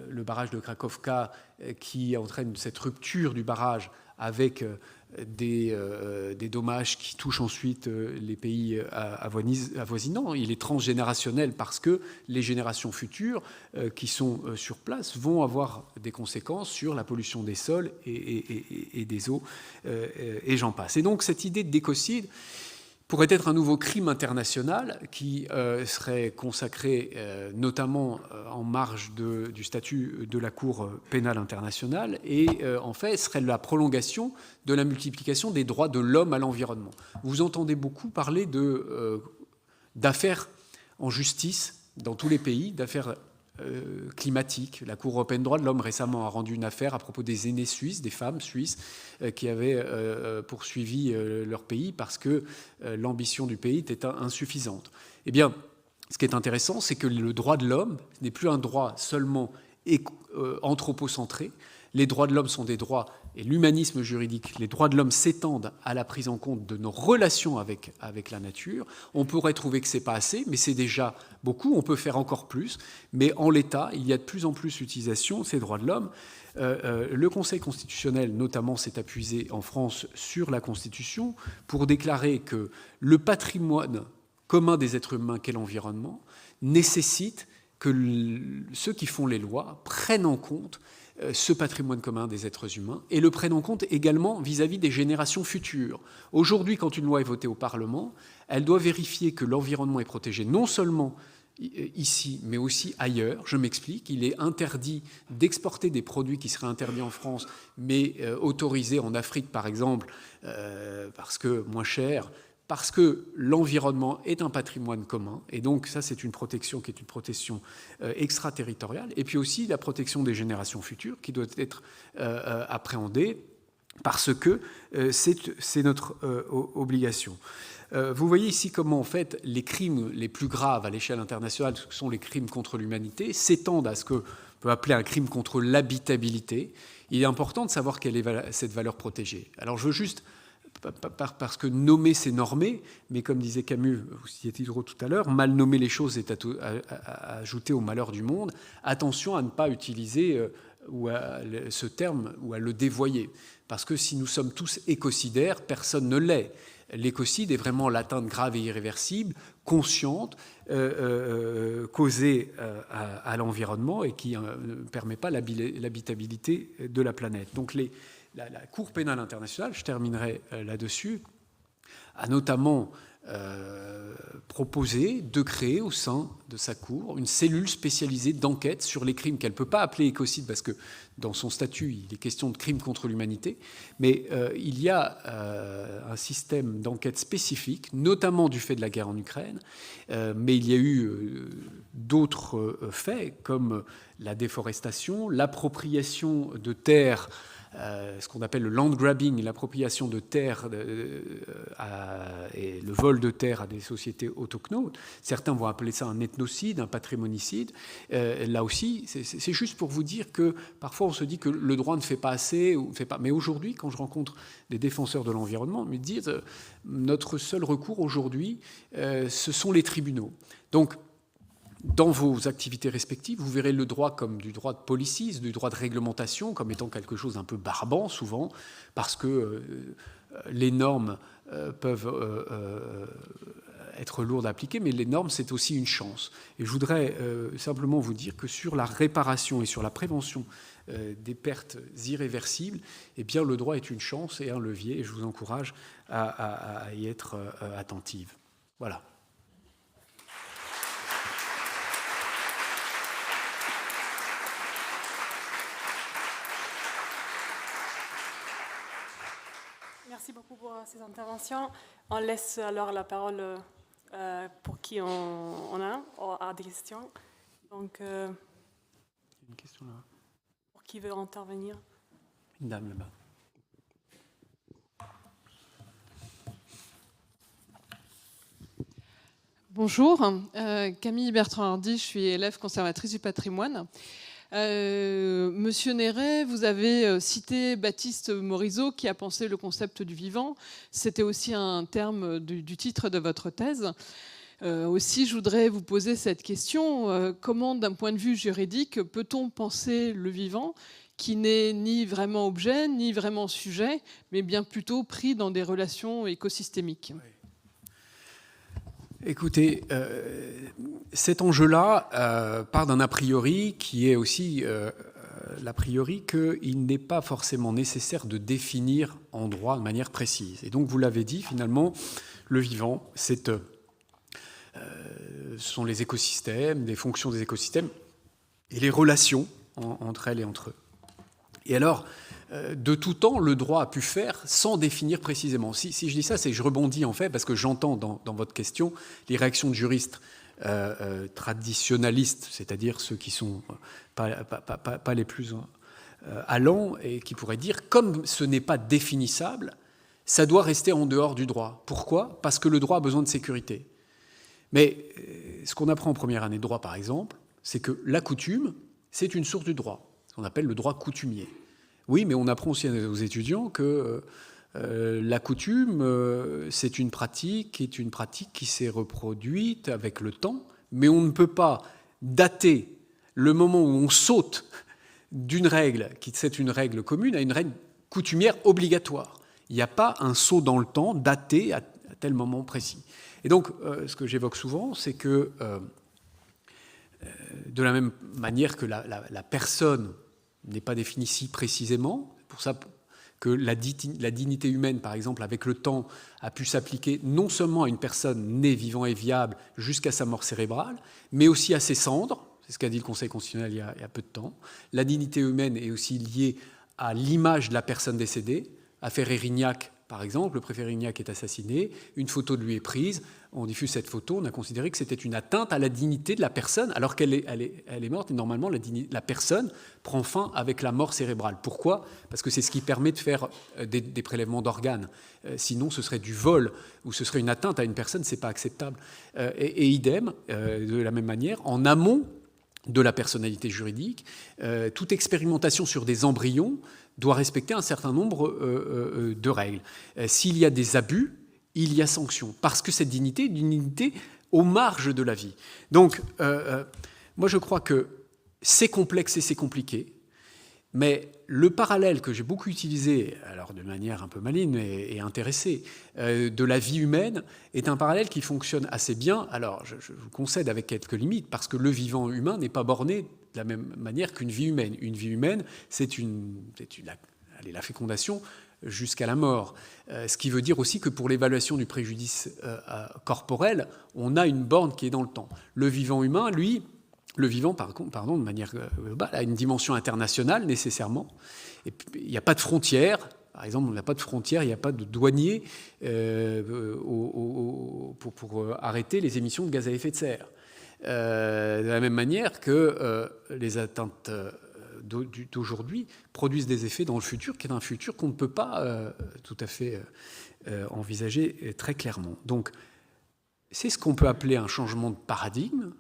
le barrage de Krakowka qui entraîne cette rupture du barrage avec des dommages qui touchent ensuite les pays avoisinants. Il est transgénérationnel parce que les générations futures qui sont sur place vont avoir des conséquences sur la pollution des sols et des eaux, et j'en passe. Et donc cette idée d'écocide pourrait être un nouveau crime international qui serait consacré notamment en marge du statut de la Cour pénale internationale et en fait serait la prolongation de la multiplication des droits de l'homme à l'environnement. Vous entendez beaucoup parler d'affaires en justice dans tous les pays, d'affaires climatique. La Cour européenne des droits de l'homme récemment a rendu une affaire à propos des aînés suisses, des femmes suisses qui avaient poursuivi leur pays parce que l'ambition du pays était insuffisante. Eh bien, ce qui est intéressant, c'est que le droit de l'homme n'est plus un droit seulement anthropocentré. Les droits de l'homme sont des droits, et l'humanisme juridique, les droits de l'homme s'étendent à la prise en compte de nos relations avec la nature. On pourrait trouver que ce n'est pas assez, mais c'est déjà beaucoup, on peut faire encore plus. Mais en l'état, il y a de plus en plus d'utilisation de ces droits de l'homme. Le Conseil constitutionnel, notamment, s'est appuyé en France sur la Constitution pour déclarer que le patrimoine commun des êtres humains qu'est l'environnement nécessite que ceux qui font les lois prennent en compte ce patrimoine commun des êtres humains et le prennent en compte également vis-à-vis des générations futures. Aujourd'hui, quand une loi est votée au Parlement, elle doit vérifier que l'environnement est protégé non seulement ici, mais aussi ailleurs. Je m'explique, il est interdit d'exporter des produits qui seraient interdits en France, mais autorisés en Afrique, par exemple, parce que moins cher, parce que l'environnement est un patrimoine commun, et donc ça c'est une protection qui est une protection extraterritoriale, et puis aussi la protection des générations futures qui doit être appréhendée parce que c'est notre obligation. Vous voyez ici comment en fait les crimes les plus graves à l'échelle internationale, ce sont les crimes contre l'humanité, s'étendent à ce que peut appeler un crime contre l'habitabilité. Il est important de savoir quelle est cette valeur protégée. Alors je veux juste, parce que nommer c'est normer, mais comme disait Camus, vous citiez Diderot tout à l'heure, mal nommer les choses est à ajouter au malheur du monde. Attention à ne pas utiliser ce terme ou à le dévoyer, parce que si nous sommes tous écocidaires, personne ne l'est. L'écocide est vraiment l'atteinte grave et irréversible, consciente, causée à l'environnement et qui ne permet pas l'habitabilité de la planète. Donc la Cour pénale internationale, je terminerai là-dessus, a notamment proposé de créer au sein de sa Cour une cellule spécialisée d'enquête sur les crimes qu'elle ne peut pas appeler écocide parce que dans son statut, il est question de crimes contre l'humanité, mais il y a un système d'enquête spécifique, notamment du fait de la guerre en Ukraine, mais il y a eu d'autres faits comme la déforestation, l'appropriation de terres, ce qu'on appelle le land grabbing, l'appropriation de terres et le vol de terres à des sociétés autochtones. Certains vont appeler ça un ethnocide, un patrimonicide. Là aussi, c'est juste pour vous dire que parfois on se dit que le droit ne fait pas assez, ou ne fait pas. Mais aujourd'hui, quand je rencontre des défenseurs de l'environnement, ils me disent notre seul recours aujourd'hui, ce sont les tribunaux. Donc, dans vos activités respectives, vous verrez le droit comme du droit de policies, du droit de réglementation, comme étant quelque chose d'un peu barbant, souvent, parce que les normes peuvent être lourdes à appliquer, mais les normes, c'est aussi une chance. Et je voudrais simplement vous dire que sur la réparation et sur la prévention des pertes irréversibles, eh bien, le droit est une chance et un levier, et je vous encourage à y être attentive. Voilà. Merci beaucoup pour ces interventions. On laisse alors la parole pour qui on a des questions. Donc, Une question là. Pour qui veut intervenir? Une dame là-bas. Bonjour, Camille Bertrand-Hardy, je suis élève conservatrice du patrimoine. Monsieur Néret, vous avez cité Baptiste Morisot qui a pensé le concept du vivant. C'était aussi un terme du titre de votre thèse. Aussi, je voudrais vous poser cette question. Comment, d'un point de vue juridique, peut-on penser le vivant qui n'est ni vraiment objet, ni vraiment sujet, mais bien plutôt pris dans des relations écosystémiques ? Oui. Écoutez, cet enjeu-là part d'un a priori qui est aussi l'a priori qu'il n'est pas forcément nécessaire de définir en droit de manière précise. Et donc, vous l'avez dit, finalement, le vivant, ce sont les écosystèmes, les fonctions des écosystèmes et les relations entre elles et entre eux. Et alors, de tout temps, le droit a pu faire sans définir précisément. Si je dis ça, c'est que je rebondis en fait, parce que j'entends dans votre question les réactions de juristes traditionnalistes, c'est-à-dire ceux qui sont pas les plus allants, et qui pourraient dire, comme ce n'est pas définissable, ça doit rester en dehors du droit. Pourquoi ? Parce que le droit a besoin de sécurité. Mais ce qu'on apprend en première année de droit, par exemple, c'est que la coutume, c'est une source du droit, ce qu'on appelle le droit coutumier. Oui, mais on apprend aussi aux étudiants que la coutume, c'est une pratique qui s'est reproduite avec le temps, mais on ne peut pas dater le moment où on saute d'une règle, qui c'est une règle commune, à une règle coutumière obligatoire. Il n'y a pas un saut dans le temps daté à tel moment précis. Et donc, ce que j'évoque souvent, c'est que de la même manière que la personne n'est pas définie si précisément, c'est pour ça que la dignité humaine, par exemple, avec le temps, a pu s'appliquer non seulement à une personne née, vivant et viable jusqu'à sa mort cérébrale, mais aussi à ses cendres, c'est ce qu'a dit le Conseil constitutionnel il y a peu de temps. La dignité humaine est aussi liée à l'image de la personne décédée. Affaire Erignac, par exemple, le préfet Erignac est assassiné, une photo de lui est prise, on diffuse cette photo, on a considéré que c'était une atteinte à la dignité de la personne, alors qu'elle est morte, et normalement la personne prend fin avec la mort cérébrale. Pourquoi ? Parce que c'est ce qui permet de faire des prélèvements d'organes. Sinon, ce serait du vol, ou ce serait une atteinte à une personne, c'est pas acceptable. Et idem, de la même manière, en amont de la personnalité juridique, toute expérimentation sur des embryons doit respecter un certain nombre de règles. S'il y a des abus, il y a sanction, parce que cette dignité est une dignité aux marges de la vie. Donc, moi je crois que c'est complexe et c'est compliqué, mais le parallèle que j'ai beaucoup utilisé, alors de manière un peu maligne et intéressée, de la vie humaine, est un parallèle qui fonctionne assez bien. Alors, je vous concède avec quelques limites, parce que le vivant humain n'est pas borné de la même manière qu'une vie humaine. Une vie humaine, c'est la fécondation jusqu'à la mort. Ce qui veut dire aussi que pour l'évaluation du préjudice corporel, on a une borne qui est dans le temps. Le vivant humain, lui, le vivant, de manière globale, a une dimension internationale nécessairement. Et puis, il n'y a pas de frontières. Par exemple, on n'a pas de frontières, il n'y a pas de douanier pour arrêter les émissions de gaz à effet de serre. De la même manière que les atteintes d'aujourd'hui produisent des effets dans le futur, qui est un futur qu'on ne peut pas tout à fait envisager très clairement. Donc, c'est ce qu'on peut appeler un changement de paradigme,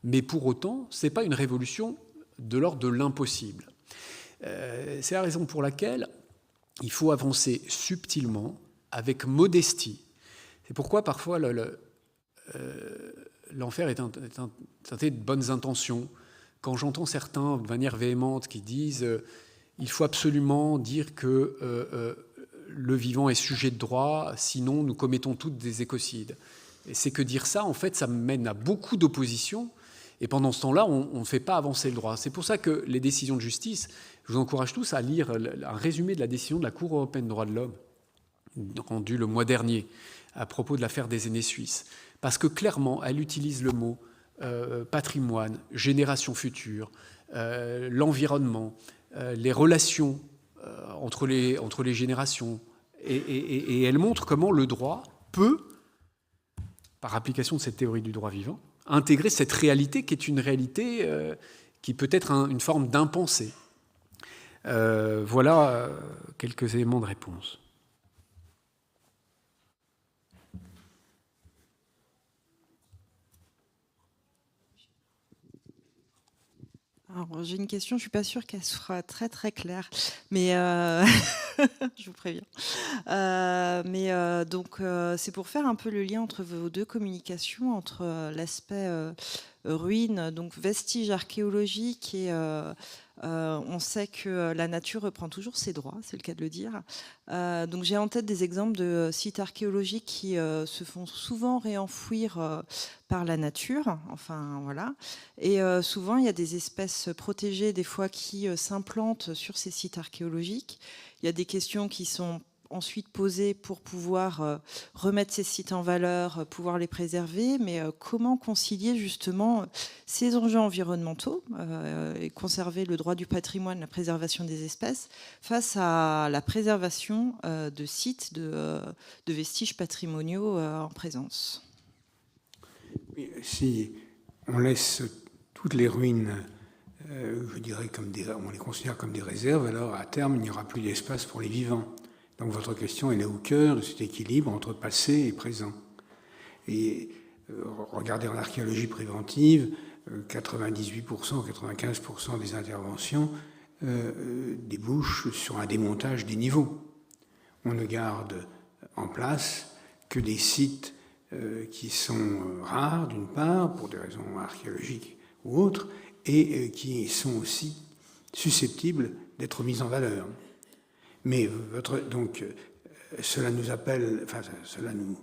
mais pour autant, ce n'est pas une révolution de l'ordre de l'impossible. C'est la raison pour laquelle il faut avancer subtilement, avec modestie. C'est pourquoi parfois l'enfer est teinté de bonnes intentions. Quand j'entends certains, de manière véhémente, qui disent il faut absolument dire que le vivant est sujet de droit, sinon nous commettons toutes des écocides. Et c'est que dire ça, en fait, ça mène à beaucoup d'opposition. Et pendant ce temps-là, on ne fait pas avancer le droit. C'est pour ça que les décisions de justice, je vous encourage tous à lire un résumé de la décision de la Cour européenne des droits de l'homme, rendue le mois dernier, à propos de l'affaire des aînés suisses. Parce que clairement, elle utilise le mot patrimoine, génération future, l'environnement, les relations entre les générations. Et elle montre comment le droit peut, par application de cette théorie du droit vivant, intégrer cette réalité qui est une réalité qui peut être une forme d'impensé. Voilà quelques éléments de réponse. Alors, j'ai une question, je ne suis pas sûre qu'elle sera très très claire, mais je vous préviens. Donc, c'est pour faire un peu le lien entre vos deux communications, entre l'aspect ruine, donc vestiges archéologiques, et on sait que la nature reprend toujours ses droits, c'est le cas de le dire. Donc j'ai en tête des exemples de sites archéologiques qui se font souvent réenfouir par la nature, enfin voilà. Et souvent il y a des espèces protégées des fois qui s'implantent sur ces sites archéologiques. Il y a des questions qui sont ensuite posées pour pouvoir remettre ces sites en valeur, pouvoir les préserver, mais comment concilier justement ces enjeux environnementaux et conserver le droit du patrimoine, la préservation des espèces, face à la préservation de sites, de vestiges patrimoniaux en présence. Si on laisse toutes les ruines, je dirais, on les considère comme des réserves, alors à terme, il n'y aura plus d'espace pour les vivants. Donc votre question, elle est au cœur de cet équilibre entre passé et présent. Et regardez en archéologie préventive, 98%, 95% des interventions débouchent sur un démontage des niveaux. On ne garde en place que des sites qui sont rares, d'une part, pour des raisons archéologiques ou autres, et qui sont aussi susceptibles d'être mis en valeur. Mais cela nous appelle, enfin, cela nous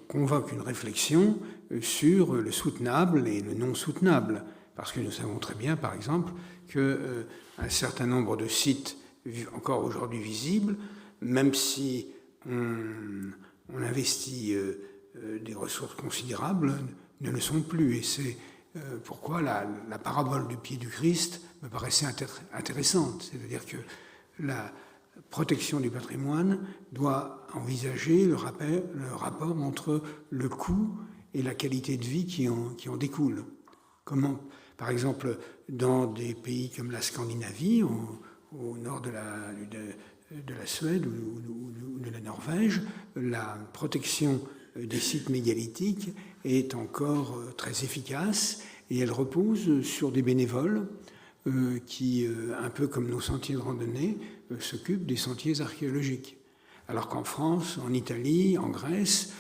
convoque une réflexion sur le soutenable et le non soutenable, parce que nous savons très bien, par exemple, qu'un certain nombre de sites encore aujourd'hui visibles, même si on investit des ressources considérables, ne le sont plus. Et c'est pourquoi la parabole du pied du Christ me paraissait intéressante, c'est-à-dire que la protection du patrimoine doit envisager le rapport entre le coût et la qualité de vie qui en découle. Comment, par exemple, dans des pays comme la Scandinavie, au nord de la Suède ou de la Norvège, la protection des sites mégalithiques est encore très efficace et elle repose sur des bénévoles qui, un peu comme nos sentiers de randonnée, s'occupent des sentiers archéologiques. Alors qu'en France, en Italie, en Grèce,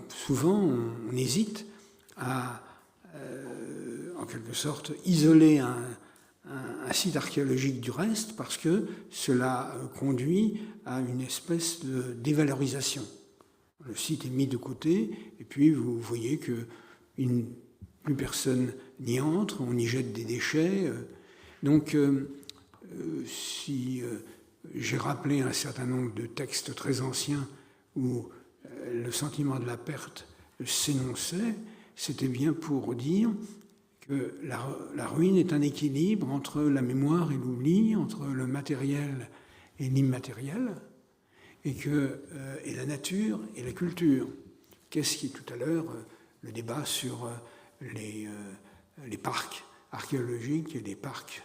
souvent on hésite à, en quelque sorte, isoler un site archéologique du reste parce que cela conduit à une espèce de dévalorisation. Le site est mis de côté et puis vous voyez que plus personne n'y entre, on y jette des déchets. Donc, si j'ai rappelé un certain nombre de textes très anciens où le sentiment de la perte s'énonçait, c'était bien pour dire que la ruine est un équilibre entre la mémoire et l'oubli, entre le matériel et l'immatériel, et la nature et la culture. Qu'est-ce qui, tout à l'heure, le débat sur les parcs archéologiques et les parcs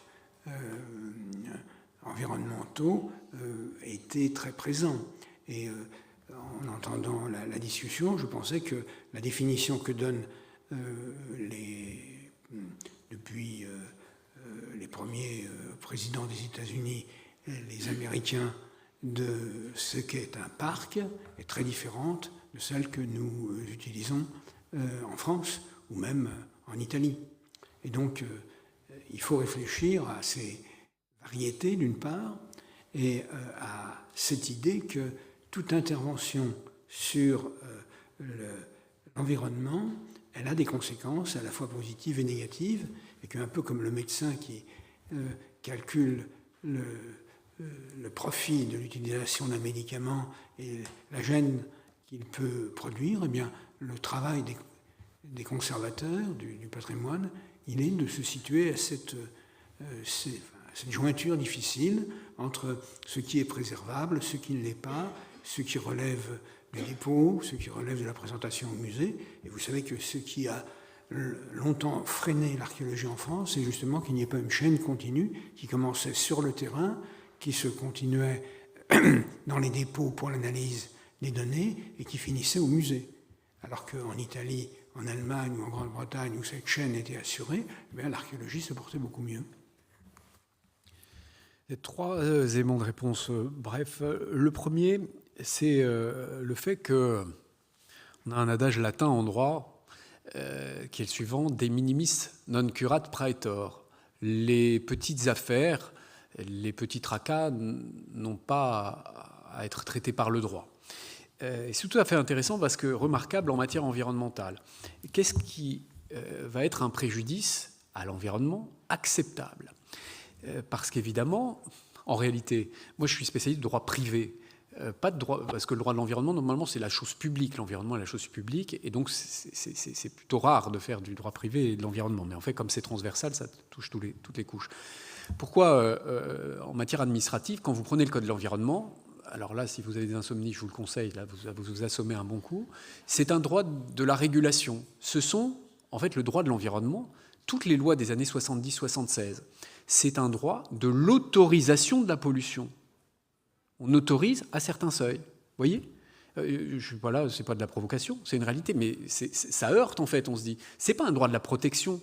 environnementaux était très présent. Et en entendant la discussion, je pensais que la définition que donnent depuis les premiers présidents des États-Unis, les Américains, de ce qu'est un parc est très différente de celle que nous utilisons en France ou même en Italie. Et donc, il faut réfléchir à ces variétés d'une part et à cette idée que toute intervention sur l'environnement, elle a des conséquences à la fois positives et négatives, et qu'un peu comme le médecin qui calcule le profit de l'utilisation d'un médicament et la gêne qu'il peut produire, eh bien, le travail des conservateurs du patrimoine, il est de se situer à cette jointure difficile entre ce qui est préservable, ce qui ne l'est pas, ce qui relève du dépôt, ce qui relève de la présentation au musée. Et vous savez que ce qui a longtemps freiné l'archéologie en France, c'est justement qu'il n'y ait pas une chaîne continue qui commençait sur le terrain, qui se continuait dans les dépôts pour l'analyse des données et qui finissait au musée. Alors qu'en Italie, en Allemagne ou en Grande-Bretagne, où cette chaîne était assurée, l'archéologie se portait beaucoup mieux. Les 3 éléments de réponse bref. Le premier, c'est le fait qu'on a un adage latin en droit qui est le suivant, de minimis non curat praetor. Les petites affaires, les petits tracas n'ont pas à être traités par le droit. C'est tout à fait intéressant parce que remarquable en matière environnementale. Qu'est-ce qui va être un préjudice à l'environnement acceptable? Parce qu'évidemment, en réalité, moi je suis spécialiste de droit privé. Pas de droit, parce que le droit de l'environnement, normalement, c'est la chose publique. L'environnement est la chose publique, et donc c'est plutôt rare de faire du droit privé et de l'environnement. Mais en fait, comme c'est transversal, ça touche toutes les couches. Pourquoi, en matière administrative, quand vous prenez le code de l'environnement, alors là, si vous avez des insomnies, je vous le conseille, là, vous assommez un bon coup, c'est un droit de la régulation. Ce sont, en fait, le droit de l'environnement, toutes les lois des années 70-76, c'est un droit de l'autorisation de la pollution. On autorise à certains seuils. Vous voyez ? Voilà, c'est pas de la provocation, c'est une réalité, mais ça heurte en fait, on se dit. C'est pas un droit de la protection,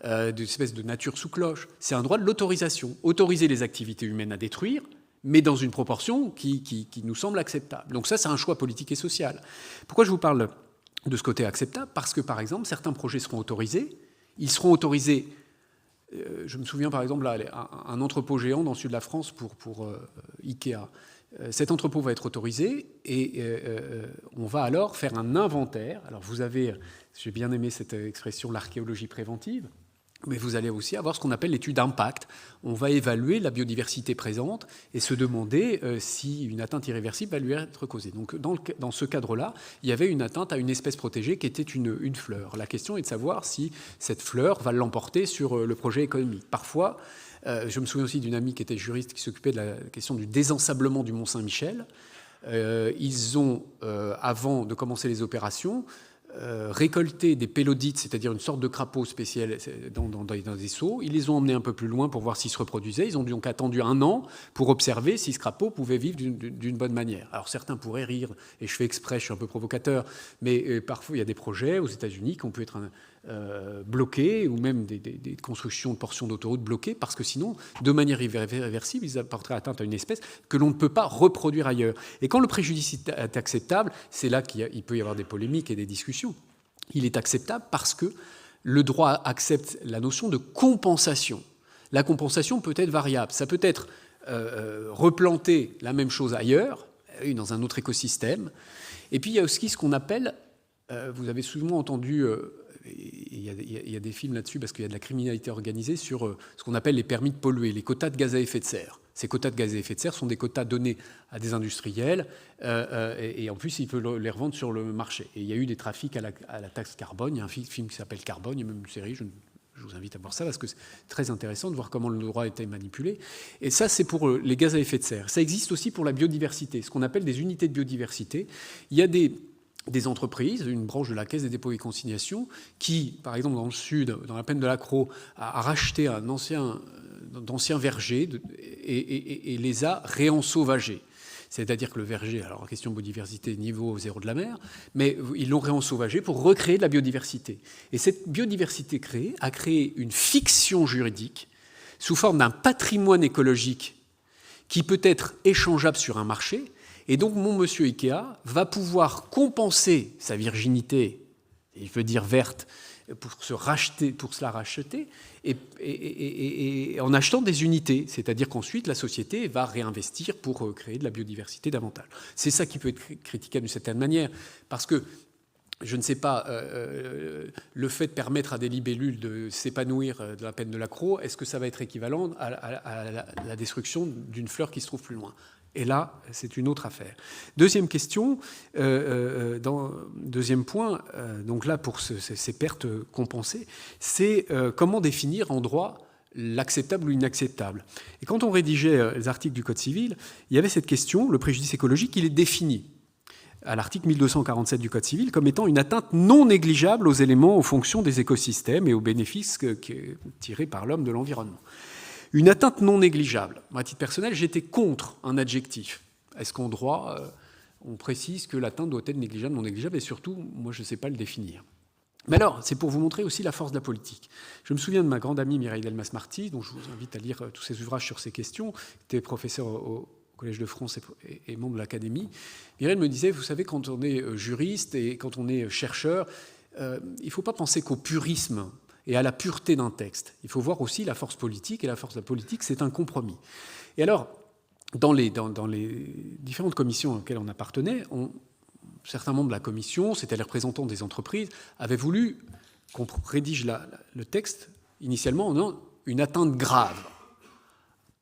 d'une espèce de nature sous cloche, c'est un droit de l'autorisation. Autoriser les activités humaines à détruire, mais dans une proportion qui nous semble acceptable. Donc ça, c'est un choix politique et social. Pourquoi je vous parle de ce côté acceptable ? Parce que, par exemple, certains projets seront autorisés. Ils seront autorisés... je me souviens, par exemple, là, un entrepôt géant dans le sud de la France pour Ikea. Cet entrepôt va être autorisé et on va alors faire un inventaire. Alors vous avez, j'ai bien aimé cette expression, l'archéologie préventive, mais vous allez aussi avoir ce qu'on appelle l'étude d'impact. On va évaluer la biodiversité présente et se demander si une atteinte irréversible va lui être causée. Donc dans ce cadre-là, il y avait une atteinte à une espèce protégée qui était une fleur. La question est de savoir si cette fleur va l'emporter sur le projet économique. Parfois, je me souviens aussi d'une amie qui était juriste qui s'occupait de la question du désensablement du Mont-Saint-Michel. Ils ont, avant de commencer les opérations, récolté des pélodites, c'est-à-dire une sorte de crapaud spécial dans des seaux. Ils les ont emmenés un peu plus loin pour voir s'ils se reproduisaient. Ils ont donc attendu 1 an pour observer si ce crapaud pouvait vivre d'une bonne manière. Alors certains pourraient rire, et je fais exprès, je suis un peu provocateur, mais parfois il y a des projets aux États-Unis qui ont pu être bloqués, ou même des constructions de portions d'autoroute bloquées, parce que sinon, de manière irréversible, ils apporteraient atteinte à une espèce que l'on ne peut pas reproduire ailleurs. Et quand le préjudice est acceptable, c'est là qu'il peut y avoir des polémiques et des discussions. Il est acceptable parce que le droit accepte la notion de compensation. La compensation peut être variable. Ça peut être replanter la même chose ailleurs, dans un autre écosystème. Et puis il y a aussi ce qu'on appelle, vous avez souvent entendu, il y a des films là-dessus parce qu'il y a de la criminalité organisée sur ce qu'on appelle les permis de polluer, les quotas de gaz à effet de serre. Ces quotas de gaz à effet de serre sont des quotas donnés à des industriels et en plus, ils peuvent les revendre sur le marché. Et il y a eu des trafics à la taxe carbone. Il y a un film qui s'appelle Carbone, il y a même une série, je vous invite à voir ça parce que c'est très intéressant de voir comment le droit a été manipulé. Et ça, c'est pour les gaz à effet de serre. Ça existe aussi pour la biodiversité, ce qu'on appelle des unités de biodiversité. Il y a des entreprises, une branche de la Caisse des dépôts et consignations, qui, par exemple, dans le sud, dans la plaine de l'Accro, a racheté d'anciens vergers et les a réensauvagés. C'est-à-dire que le verger, alors en question de biodiversité, niveau 0 de la mer, mais ils l'ont réensauvagé pour recréer de la biodiversité. Et cette biodiversité créée a créé une fiction juridique sous forme d'un patrimoine écologique qui peut être échangeable sur un marché. Et donc, mon monsieur Ikea va pouvoir compenser sa virginité, il veut dire verte, pour se la racheter, et en achetant des unités. C'est-à-dire qu'ensuite, la société va réinvestir pour créer de la biodiversité davantage. C'est ça qui peut être critiquable d'une certaine manière, parce que, je ne sais pas, le fait de permettre à des libellules de s'épanouir de la plaine de l'Accro, est-ce que ça va être équivalent à la destruction d'une fleur qui se trouve plus loin ? Et là, c'est une autre affaire. Deuxième question, deuxième point, donc là, pour ces pertes compensées, c'est comment définir en droit l'acceptable ou l'inacceptable. Et quand on rédigeait les articles du Code civil, il y avait cette question, le préjudice écologique, il est défini. à l'article 1247 du Code civil comme étant une atteinte non négligeable aux éléments, aux fonctions des écosystèmes et aux bénéfices tirés par l'homme de l'environnement. Une atteinte non négligeable. À titre personnel, j'étais contre un adjectif. Est-ce qu'en droit, on précise que l'atteinte doit être négligeable, non négligeable, et surtout, moi, je ne sais pas le définir. Mais alors, c'est pour vous montrer aussi la force de la politique. Je me souviens de ma grande amie Mireille Delmas-Marty, dont je vous invite à lire tous ses ouvrages sur ces questions, qui était professeure au Collège de France et membre de l'Académie. Mireille me disait, vous savez, quand on est juriste et quand on est chercheur, il ne faut pas penser qu'au purisme et à la pureté d'un texte. Il faut voir aussi la force politique, et la force de la politique, c'est un compromis. Et alors, dans les différentes commissions auxquelles on appartenait, certains membres de la commission, c'était les représentants des entreprises, avaient voulu qu'on rédige le texte initialement en disant une atteinte grave.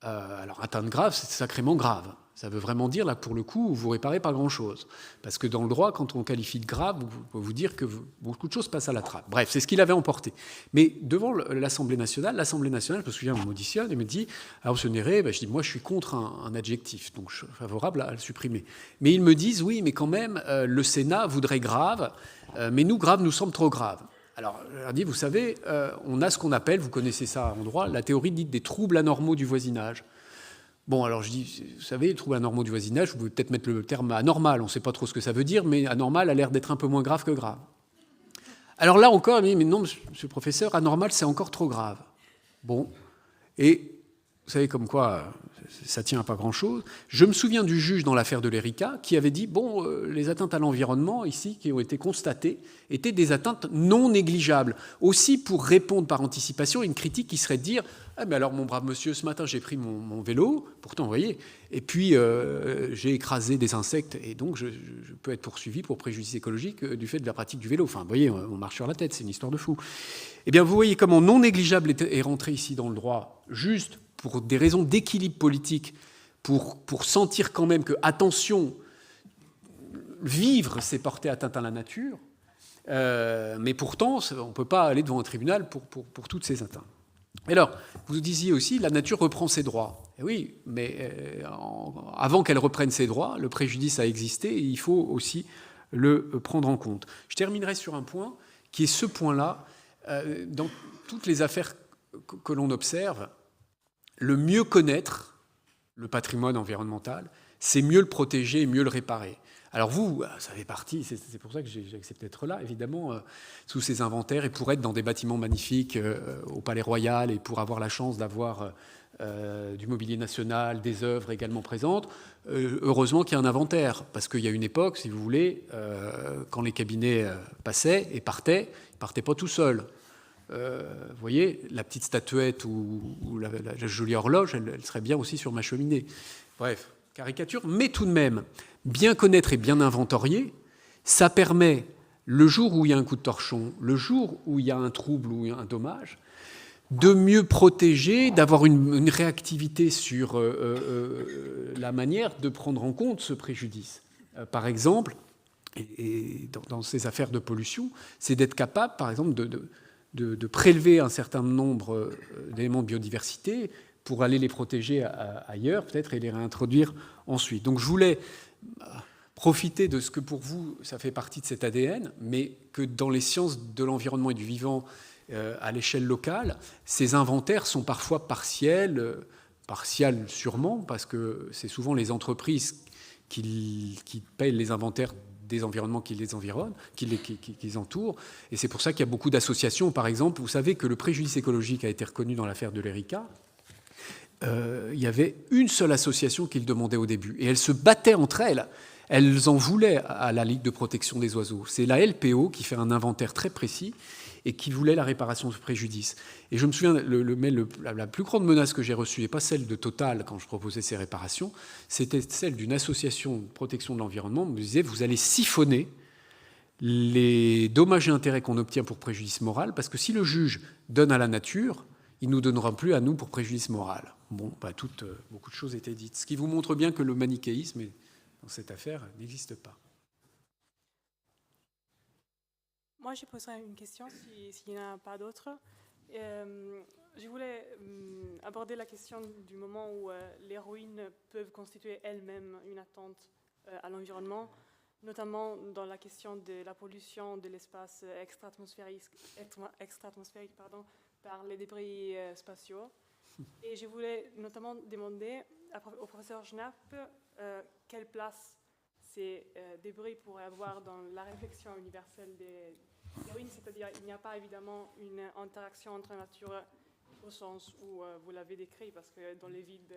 Alors, atteinte grave, c'est sacrément grave. Ça veut vraiment dire, là, pour le coup, vous ne réparez pas grand-chose. Parce que dans le droit, quand on qualifie de grave, on peut vous dire que beaucoup de choses passent à la trappe. Bref, c'est ce qu'il avait emporté. Mais devant l'Assemblée nationale, je me souviens, on m'auditionne et me dit, alors, monsieur Néret, je dis, moi, je suis contre un adjectif, donc je suis favorable à le supprimer. Mais ils me disent, oui, mais quand même, le Sénat voudrait grave, mais nous, grave, nous semble trop grave. Alors, je leur dis, vous savez, on a ce qu'on appelle, vous connaissez ça en droit, la théorie dite des troubles anormaux du voisinage. Bon, alors je dis, vous savez, les troubles anormaux du voisinage, vous pouvez peut-être mettre le terme anormal, on ne sait pas trop ce que ça veut dire, mais anormal a l'air d'être un peu moins grave que grave. Alors là encore, mais non, monsieur le professeur, anormal, c'est encore trop grave. Bon, et vous savez comme quoi, ça tient à pas grand-chose. Je me souviens du juge dans l'affaire de l'Erika qui avait dit, bon, les atteintes à l'environnement ici qui ont été constatées étaient des atteintes non négligeables. Aussi pour répondre par anticipation à une critique qui serait de dire, ah mais alors mon brave monsieur, ce matin j'ai pris mon vélo, pourtant vous voyez, et puis j'ai écrasé des insectes et donc je peux être poursuivi pour préjudice écologique du fait de la pratique du vélo. Enfin vous voyez, on marche sur la tête, c'est une histoire de fou. Eh bien vous voyez comment non négligeable est rentré ici dans le droit, juste pour des raisons d'équilibre politique, pour sentir quand même que, attention, vivre, c'est porter atteinte à la nature, mais pourtant, on ne peut pas aller devant un tribunal pour toutes ces atteintes. Et alors, vous disiez aussi, la nature reprend ses droits. Et oui, mais avant qu'elle reprenne ses droits, le préjudice a existé et il faut aussi le prendre en compte. Je terminerai sur un point qui est ce point-là. Dans toutes les affaires que l'on observe, le mieux connaître le patrimoine environnemental, c'est mieux le protéger et mieux le réparer. Alors vous, ça fait partie, c'est pour ça que j'ai accepté d'être là, évidemment, sous ces inventaires, et pour être dans des bâtiments magnifiques au Palais Royal, et pour avoir la chance d'avoir du mobilier national, des œuvres également présentes, heureusement qu'il y a un inventaire, parce qu'il y a une époque, si vous voulez, quand les cabinets passaient et partaient, ils ne partaient pas tout seuls. Vous voyez, la petite statuette ou la jolie horloge, elle serait bien aussi sur ma cheminée. Bref, caricature, mais tout de même, bien connaître et bien inventorier, ça permet, le jour où il y a un coup de torchon, le jour où il y a un trouble ou un dommage, de mieux protéger, d'avoir une réactivité sur la manière de prendre en compte ce préjudice. Par exemple, et dans ces affaires de pollution, c'est d'être capable, par exemple, de prélever un certain nombre d'éléments de biodiversité pour aller les protéger ailleurs, peut-être, et les réintroduire ensuite. Donc je voulais profiter de ce que pour vous, ça fait partie de cet ADN, mais que dans les sciences de l'environnement et du vivant, à l'échelle locale, ces inventaires sont parfois partiels sûrement, parce que c'est souvent les entreprises qui payent les inventaires des environnements qui les environnent, qui les entourent. Et c'est pour ça qu'il y a beaucoup d'associations. Par exemple, vous savez que le préjudice écologique a été reconnu dans l'affaire de l'Erika. Il y avait une seule association qui le demandait au début. Et elles se battaient entre elles. Elles en voulaient à la Ligue de protection des oiseaux. C'est la LPO qui fait un inventaire très précis et qui voulait la réparation de ce préjudice. Et je me souviens, la plus grande menace que j'ai reçue, et pas celle de Total quand je proposais ces réparations, c'était celle d'une association de protection de l'environnement. On me disait, vous allez siphonner les dommages et intérêts qu'on obtient pour préjudice moral, parce que si le juge donne à la nature, il ne nous donnera plus à nous pour préjudice moral. Bon, beaucoup de choses étaient dites. Ce qui vous montre bien que le manichéisme, dans cette affaire, n'existe pas. Moi, je poserai une question, s'il n'y en a pas d'autres. Je voulais aborder la question du moment où les ruines peuvent constituer elles-mêmes une attente à l'environnement. notamment dans la question de la pollution de l'espace extra-atmosphérique par les débris spatiaux. Et je voulais notamment demander au professeur Schnapp quelle place ces débris pourraient avoir dans la réflexion universelle des ruines, c'est-à-dire il n'y a pas évidemment une interaction entre la nature au sens où vous l'avez décrit, parce que dans les vides,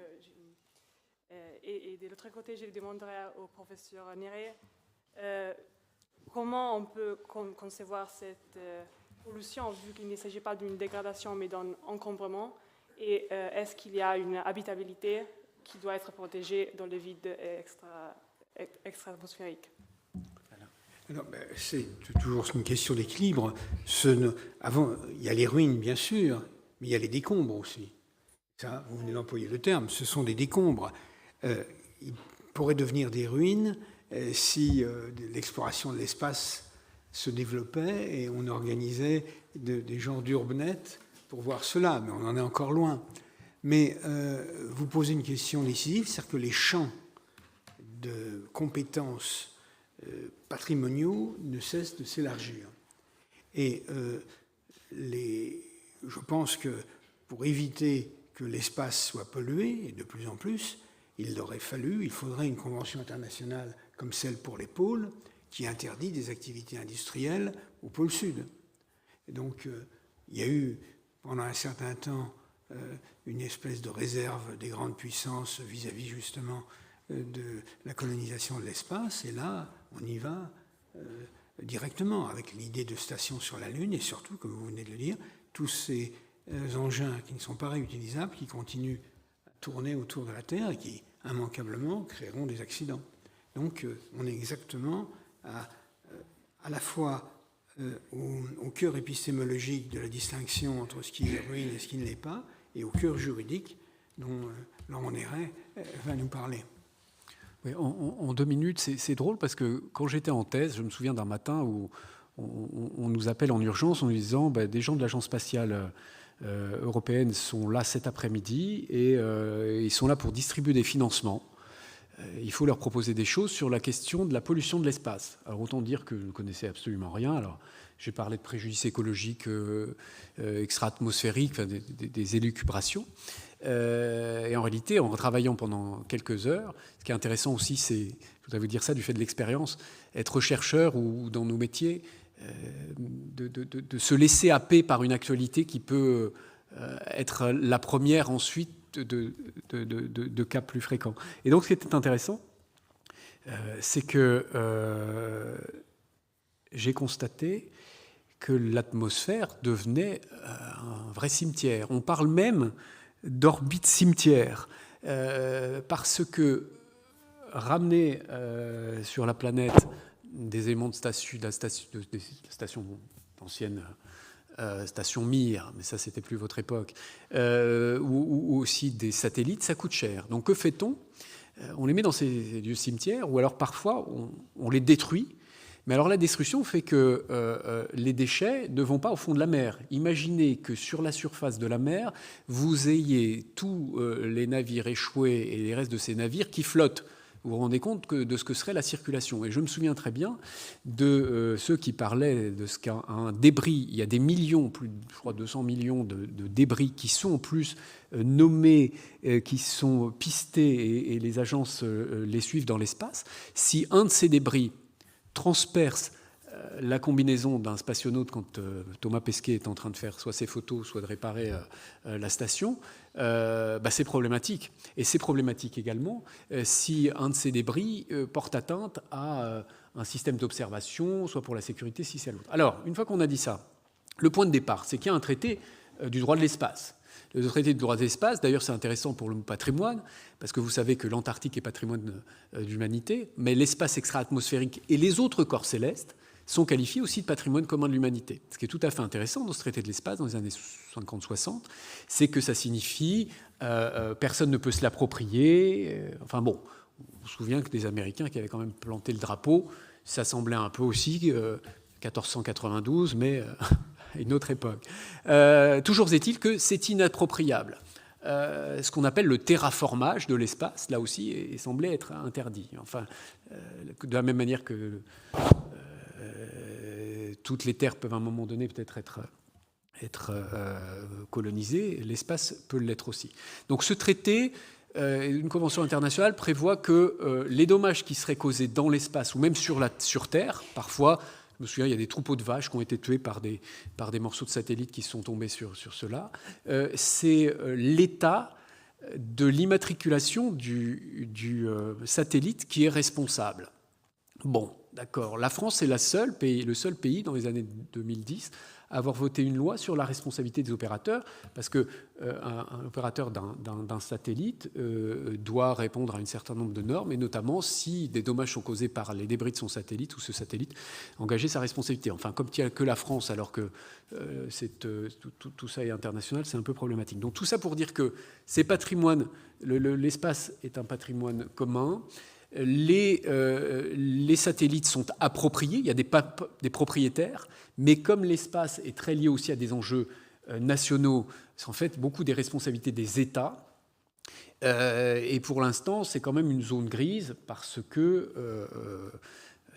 et de l'autre côté, je demanderai au professeur Néret comment on peut concevoir cette pollution, vu qu'il ne s'agit pas d'une dégradation, mais d'un encombrement, et est-ce qu'il y a une habitabilité qui doit être protégée dans les vides extra-atmosphériques? Alors, c'est toujours une question d'équilibre. Avant, il y a les ruines, bien sûr, mais il y a les décombres aussi. Ça, vous venez d'employer le terme, ce sont des décombres. Ils pourraient devenir des ruines si l'exploration de l'espace se développait et on organisait des genres d'urbanettes pour voir cela, mais on en est encore loin. Mais vous posez une question décisive, c'est-à-dire que les champs de compétences patrimoniaux ne cessent de s'élargir. Et je pense que pour éviter que l'espace soit pollué, et de plus en plus, il faudrait une convention internationale comme celle pour les pôles, qui interdit des activités industrielles au pôle sud. Et donc, il y a eu, pendant un certain temps, une espèce de réserve des grandes puissances vis-à-vis justement de la colonisation de l'espace, et là, on y va directement, avec l'idée de stations sur la Lune, et surtout, comme vous venez de le dire, tous ces engins qui ne sont pas réutilisables, qui continuent à tourner autour de la Terre et qui, immanquablement, créeront des accidents. Donc, on est exactement à la fois au cœur épistémologique de la distinction entre ce qui est ruine et ce qui ne l'est pas, et au cœur juridique dont Laurent Néret va nous parler. Oui, en 2 minutes, c'est drôle parce que quand j'étais en thèse, je me souviens d'un matin où on nous appelle en urgence en nous disant des gens de l'Agence spatiale européenne sont là cet après-midi et ils sont là pour distribuer des financements. Il faut leur proposer des choses sur la question de la pollution de l'espace. Alors autant dire que je ne connaissais absolument rien. Alors j'ai parlé de préjudices écologiques extra-atmosphériques, des élucubrations. Et en réalité, en travaillant pendant quelques heures, ce qui est intéressant aussi, c'est, je voudrais vous dire ça du fait de l'expérience, être chercheur ou dans nos métiers, de se laisser happer par une actualité qui peut être la première ensuite de cas plus fréquents. Et donc, ce qui était intéressant, c'est que j'ai constaté que l'atmosphère devenait un vrai cimetière. On parle même d'orbite cimetière, parce que ramener sur la planète des éléments de la station ancienne, station Mir, mais ça c'était plus votre époque, ou aussi des satellites, ça coûte cher. Donc que fait-on? On les met dans ces lieux cimetières, ou alors parfois on les détruit. Mais alors la destruction fait que les déchets ne vont pas au fond de la mer. Imaginez que sur la surface de la mer, vous ayez tous les navires échoués et les restes de ces navires qui flottent. Vous vous rendez compte de ce que serait la circulation. Et je me souviens très bien de ceux qui parlaient de ce qu'un débris, il y a des millions, plus de, je crois 200 millions de débris qui sont en plus nommés, qui sont pistés et les agences les suivent dans l'espace. Si un de ces débris transperce la combinaison d'un spationaute quand Thomas Pesquet est en train de faire soit ses photos, soit de réparer la station, c'est problématique. Et c'est problématique également si un de ces débris porte atteinte à un système d'observation, soit pour la sécurité, si c'est l'autre. Alors, une fois qu'on a dit ça, le point de départ, c'est qu'il y a un traité du droit de l'espace. Le traité du droit de l'espace, d'ailleurs, c'est intéressant pour le patrimoine, parce que vous savez que l'Antarctique est patrimoine d'humanité, mais l'espace extra-atmosphérique et les autres corps célestes sont qualifiés aussi de patrimoine commun de l'humanité. Ce qui est tout à fait intéressant dans ce traité de l'espace, dans les années 50-60, c'est que ça signifie personne ne peut se l'approprier. Enfin bon, on se souvient que des Américains qui avaient quand même planté le drapeau, ça semblait un peu aussi 1492, mais à une autre époque. Toujours est-il que c'est inappropriable. Ce qu'on appelle le terraformage de l'espace, là aussi, semblait être interdit. Enfin, de la même manière que toutes les terres peuvent à un moment donné peut-être être colonisées, l'espace peut l'être aussi. Donc ce traité, une convention internationale, prévoit que les dommages qui seraient causés dans l'espace ou même sur Terre, parfois, je me souviens, il y a des troupeaux de vaches qui ont été tués par des morceaux de satellites qui sont tombés sur cela, c'est l'état de l'immatriculation du satellite qui est responsable. Bon, d'accord. La France est le seul pays dans les années 2010 à avoir voté une loi sur la responsabilité des opérateurs, parce que un opérateur d'un satellite doit répondre à un certain nombre de normes, et notamment si des dommages sont causés par les débris de son satellite ou ce satellite, engager sa responsabilité. Enfin, comme il n'y a que la France, alors que tout ça est international, c'est un peu problématique. Donc tout ça pour dire que ces patrimoines, l'espace est un patrimoine commun. Les satellites sont appropriés, il y a des propriétaires, mais comme l'espace est très lié aussi à des enjeux nationaux, c'est en fait beaucoup des responsabilités des États. Et pour l'instant, c'est quand même une zone grise parce que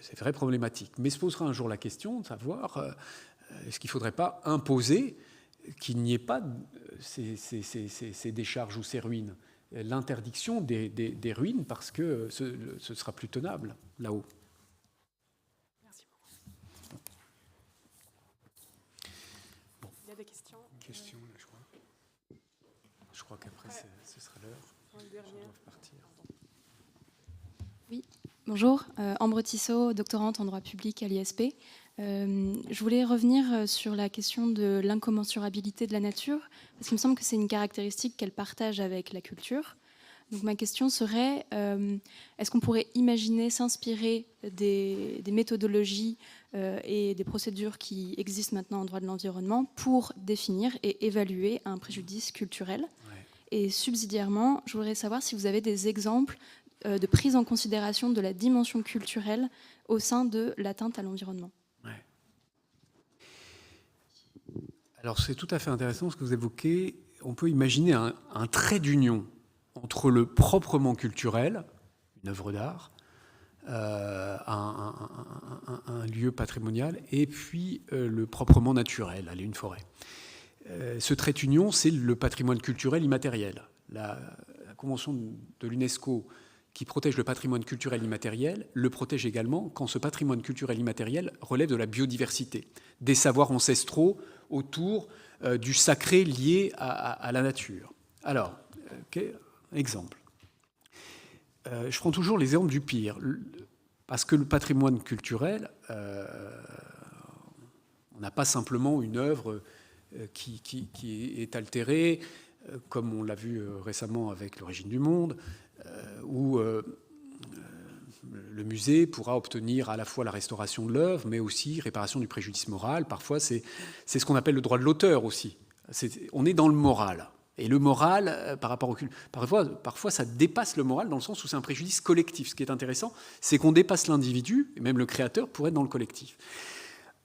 c'est très problématique. Mais se posera un jour la question de savoir est-ce qu'il ne faudrait pas imposer qu'il n'y ait pas ces décharges ou ces ruines, l'interdiction des ruines, parce que ce sera plus tenable là-haut. Merci beaucoup. Bon. Il y a des questions. Question, là, je crois. Je crois qu'après, ce sera l'heure. Une dernière. Partir. Oui, bonjour. Ambre Tissot, doctorante en droit public à l'ISP. Je voulais revenir sur la question de l'incommensurabilité de la nature, parce qu'il me semble que c'est une caractéristique qu'elle partage avec la culture. Donc ma question serait, est-ce qu'on pourrait imaginer s'inspirer des méthodologies et des procédures qui existent maintenant en droit de l'environnement pour définir et évaluer un préjudice culturel? Ouais. Et subsidiairement, je voudrais savoir si vous avez des exemples de prise en considération de la dimension culturelle au sein de l'atteinte à l'environnement. Alors c'est tout à fait intéressant ce que vous évoquez. On peut imaginer un trait d'union entre le proprement culturel, une œuvre d'art, un lieu patrimonial, et puis le proprement naturel, aller une forêt. Ce trait d'union, c'est le patrimoine culturel immatériel. La Convention de l'UNESCO qui protège le patrimoine culturel immatériel le protège également quand ce patrimoine culturel immatériel relève de la biodiversité, des savoirs ancestraux autour du sacré lié à la nature. Alors, exemple. Je prends toujours l'exemple du pire, parce que le patrimoine culturel, on n'a pas simplement une œuvre qui est altérée, comme on l'a vu récemment avec l'Origine du monde, où le musée pourra obtenir à la fois la restauration de l'œuvre, mais aussi réparation du préjudice moral. Parfois, c'est ce qu'on appelle le droit de l'auteur aussi. On est dans le moral. Et le moral, par rapport au culte, parfois, ça dépasse le moral dans le sens où c'est un préjudice collectif. Ce qui est intéressant, c'est qu'on dépasse l'individu, et même le créateur pourrait être dans le collectif.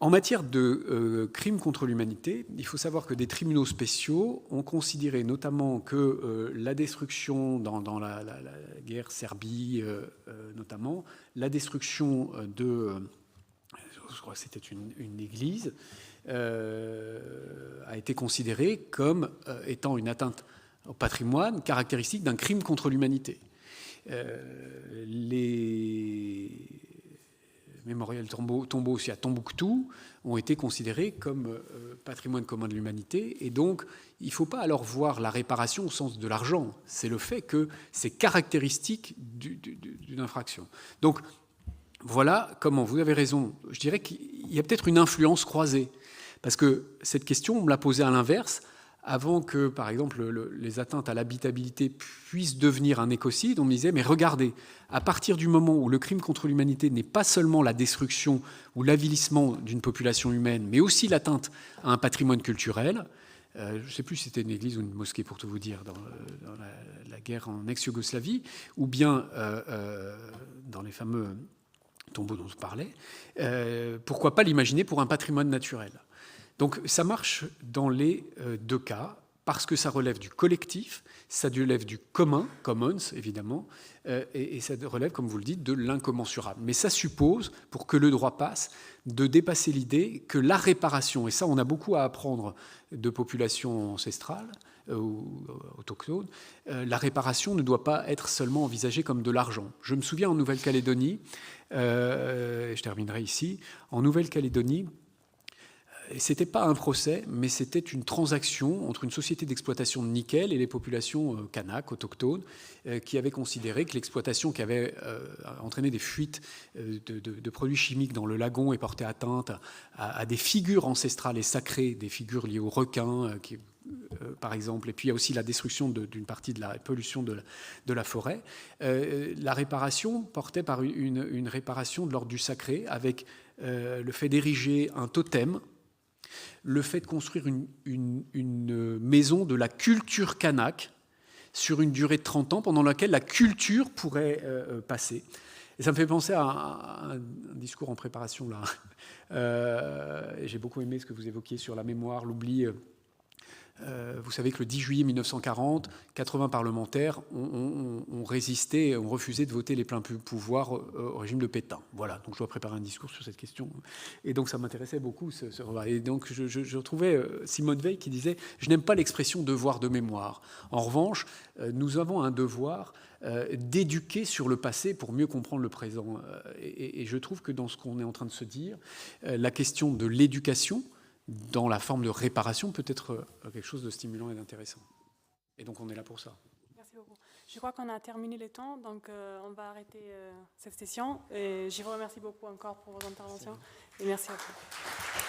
En matière de crimes contre l'humanité, il faut savoir que des tribunaux spéciaux ont considéré notamment que la destruction dans la guerre Serbie, notamment, la destruction de, je crois que c'était une église, a été considérée comme étant une atteinte au patrimoine caractéristique d'un crime contre l'humanité. Les mémorial tombeaux aussi à Tombouctou ont été considérés comme patrimoine commun de l'humanité. Et donc, il ne faut pas alors voir la réparation au sens de l'argent. C'est le fait que c'est caractéristique d'une infraction. Donc, voilà comment, vous avez raison. Je dirais qu'il y a peut-être une influence croisée. Parce que cette question, on me l'a posée à l'inverse. Avant que, par exemple, les atteintes à l'habitabilité puissent devenir un écocide, on me disait, mais regardez, à partir du moment où le crime contre l'humanité n'est pas seulement la destruction ou l'avilissement d'une population humaine, mais aussi l'atteinte à un patrimoine culturel, je ne sais plus si c'était une église ou une mosquée, pour tout vous dire, dans la guerre en ex-Yougoslavie, ou bien dans les fameux tombeaux dont je parlais, pourquoi pas l'imaginer pour un patrimoine naturel ? Donc ça marche dans les deux cas. parce que ça relève du collectif, ça relève du commun, commons évidemment, et ça relève, comme vous le dites, de l'incommensurable. Mais ça suppose, pour que le droit passe, de dépasser l'idée que la réparation, et ça on a beaucoup à apprendre de populations ancestrales ou autochtones, la réparation ne doit pas être seulement envisagée comme de l'argent. Je me souviens en Nouvelle-Calédonie, je terminerai ici, en Nouvelle-Calédonie, ce n'était pas un procès, mais c'était une transaction entre une société d'exploitation de nickel et les populations kanaks, autochtones, qui avaient considéré que l'exploitation qui avait entraîné des fuites de produits chimiques dans le lagon et porté atteinte à des figures ancestrales et sacrées, des figures liées aux requins, par exemple, et puis il y a aussi la destruction d'une partie de la pollution de la forêt. La réparation portait par une réparation de l'ordre du sacré, avec le fait d'ériger un totem, le fait de construire une maison de la culture kanak sur une durée de 30 ans, pendant laquelle la culture pourrait passer. Et ça me fait penser à un discours en préparation, là. J'ai beaucoup aimé ce que vous évoquiez sur la mémoire, l'oubli. Vous savez que le 10 juillet 1940, 80 parlementaires ont résisté, ont refusé de voter les pleins pouvoirs au régime de Pétain. Voilà, donc je dois préparer un discours sur cette question. Et donc ça m'intéressait beaucoup. Et donc je retrouvais Simone Veil qui disait « Je n'aime pas l'expression devoir de mémoire. En revanche, nous avons un devoir d'éduquer sur le passé pour mieux comprendre le présent. » Et je trouve que dans ce qu'on est en train de se dire, la question de l'éducation, dans la forme de réparation, peut être quelque chose de stimulant et d'intéressant. Et donc on est là pour ça. Merci beaucoup. Je crois qu'on a terminé le temps, donc on va arrêter cette session. Et je vous remercie beaucoup encore pour vos interventions. Et merci à vous.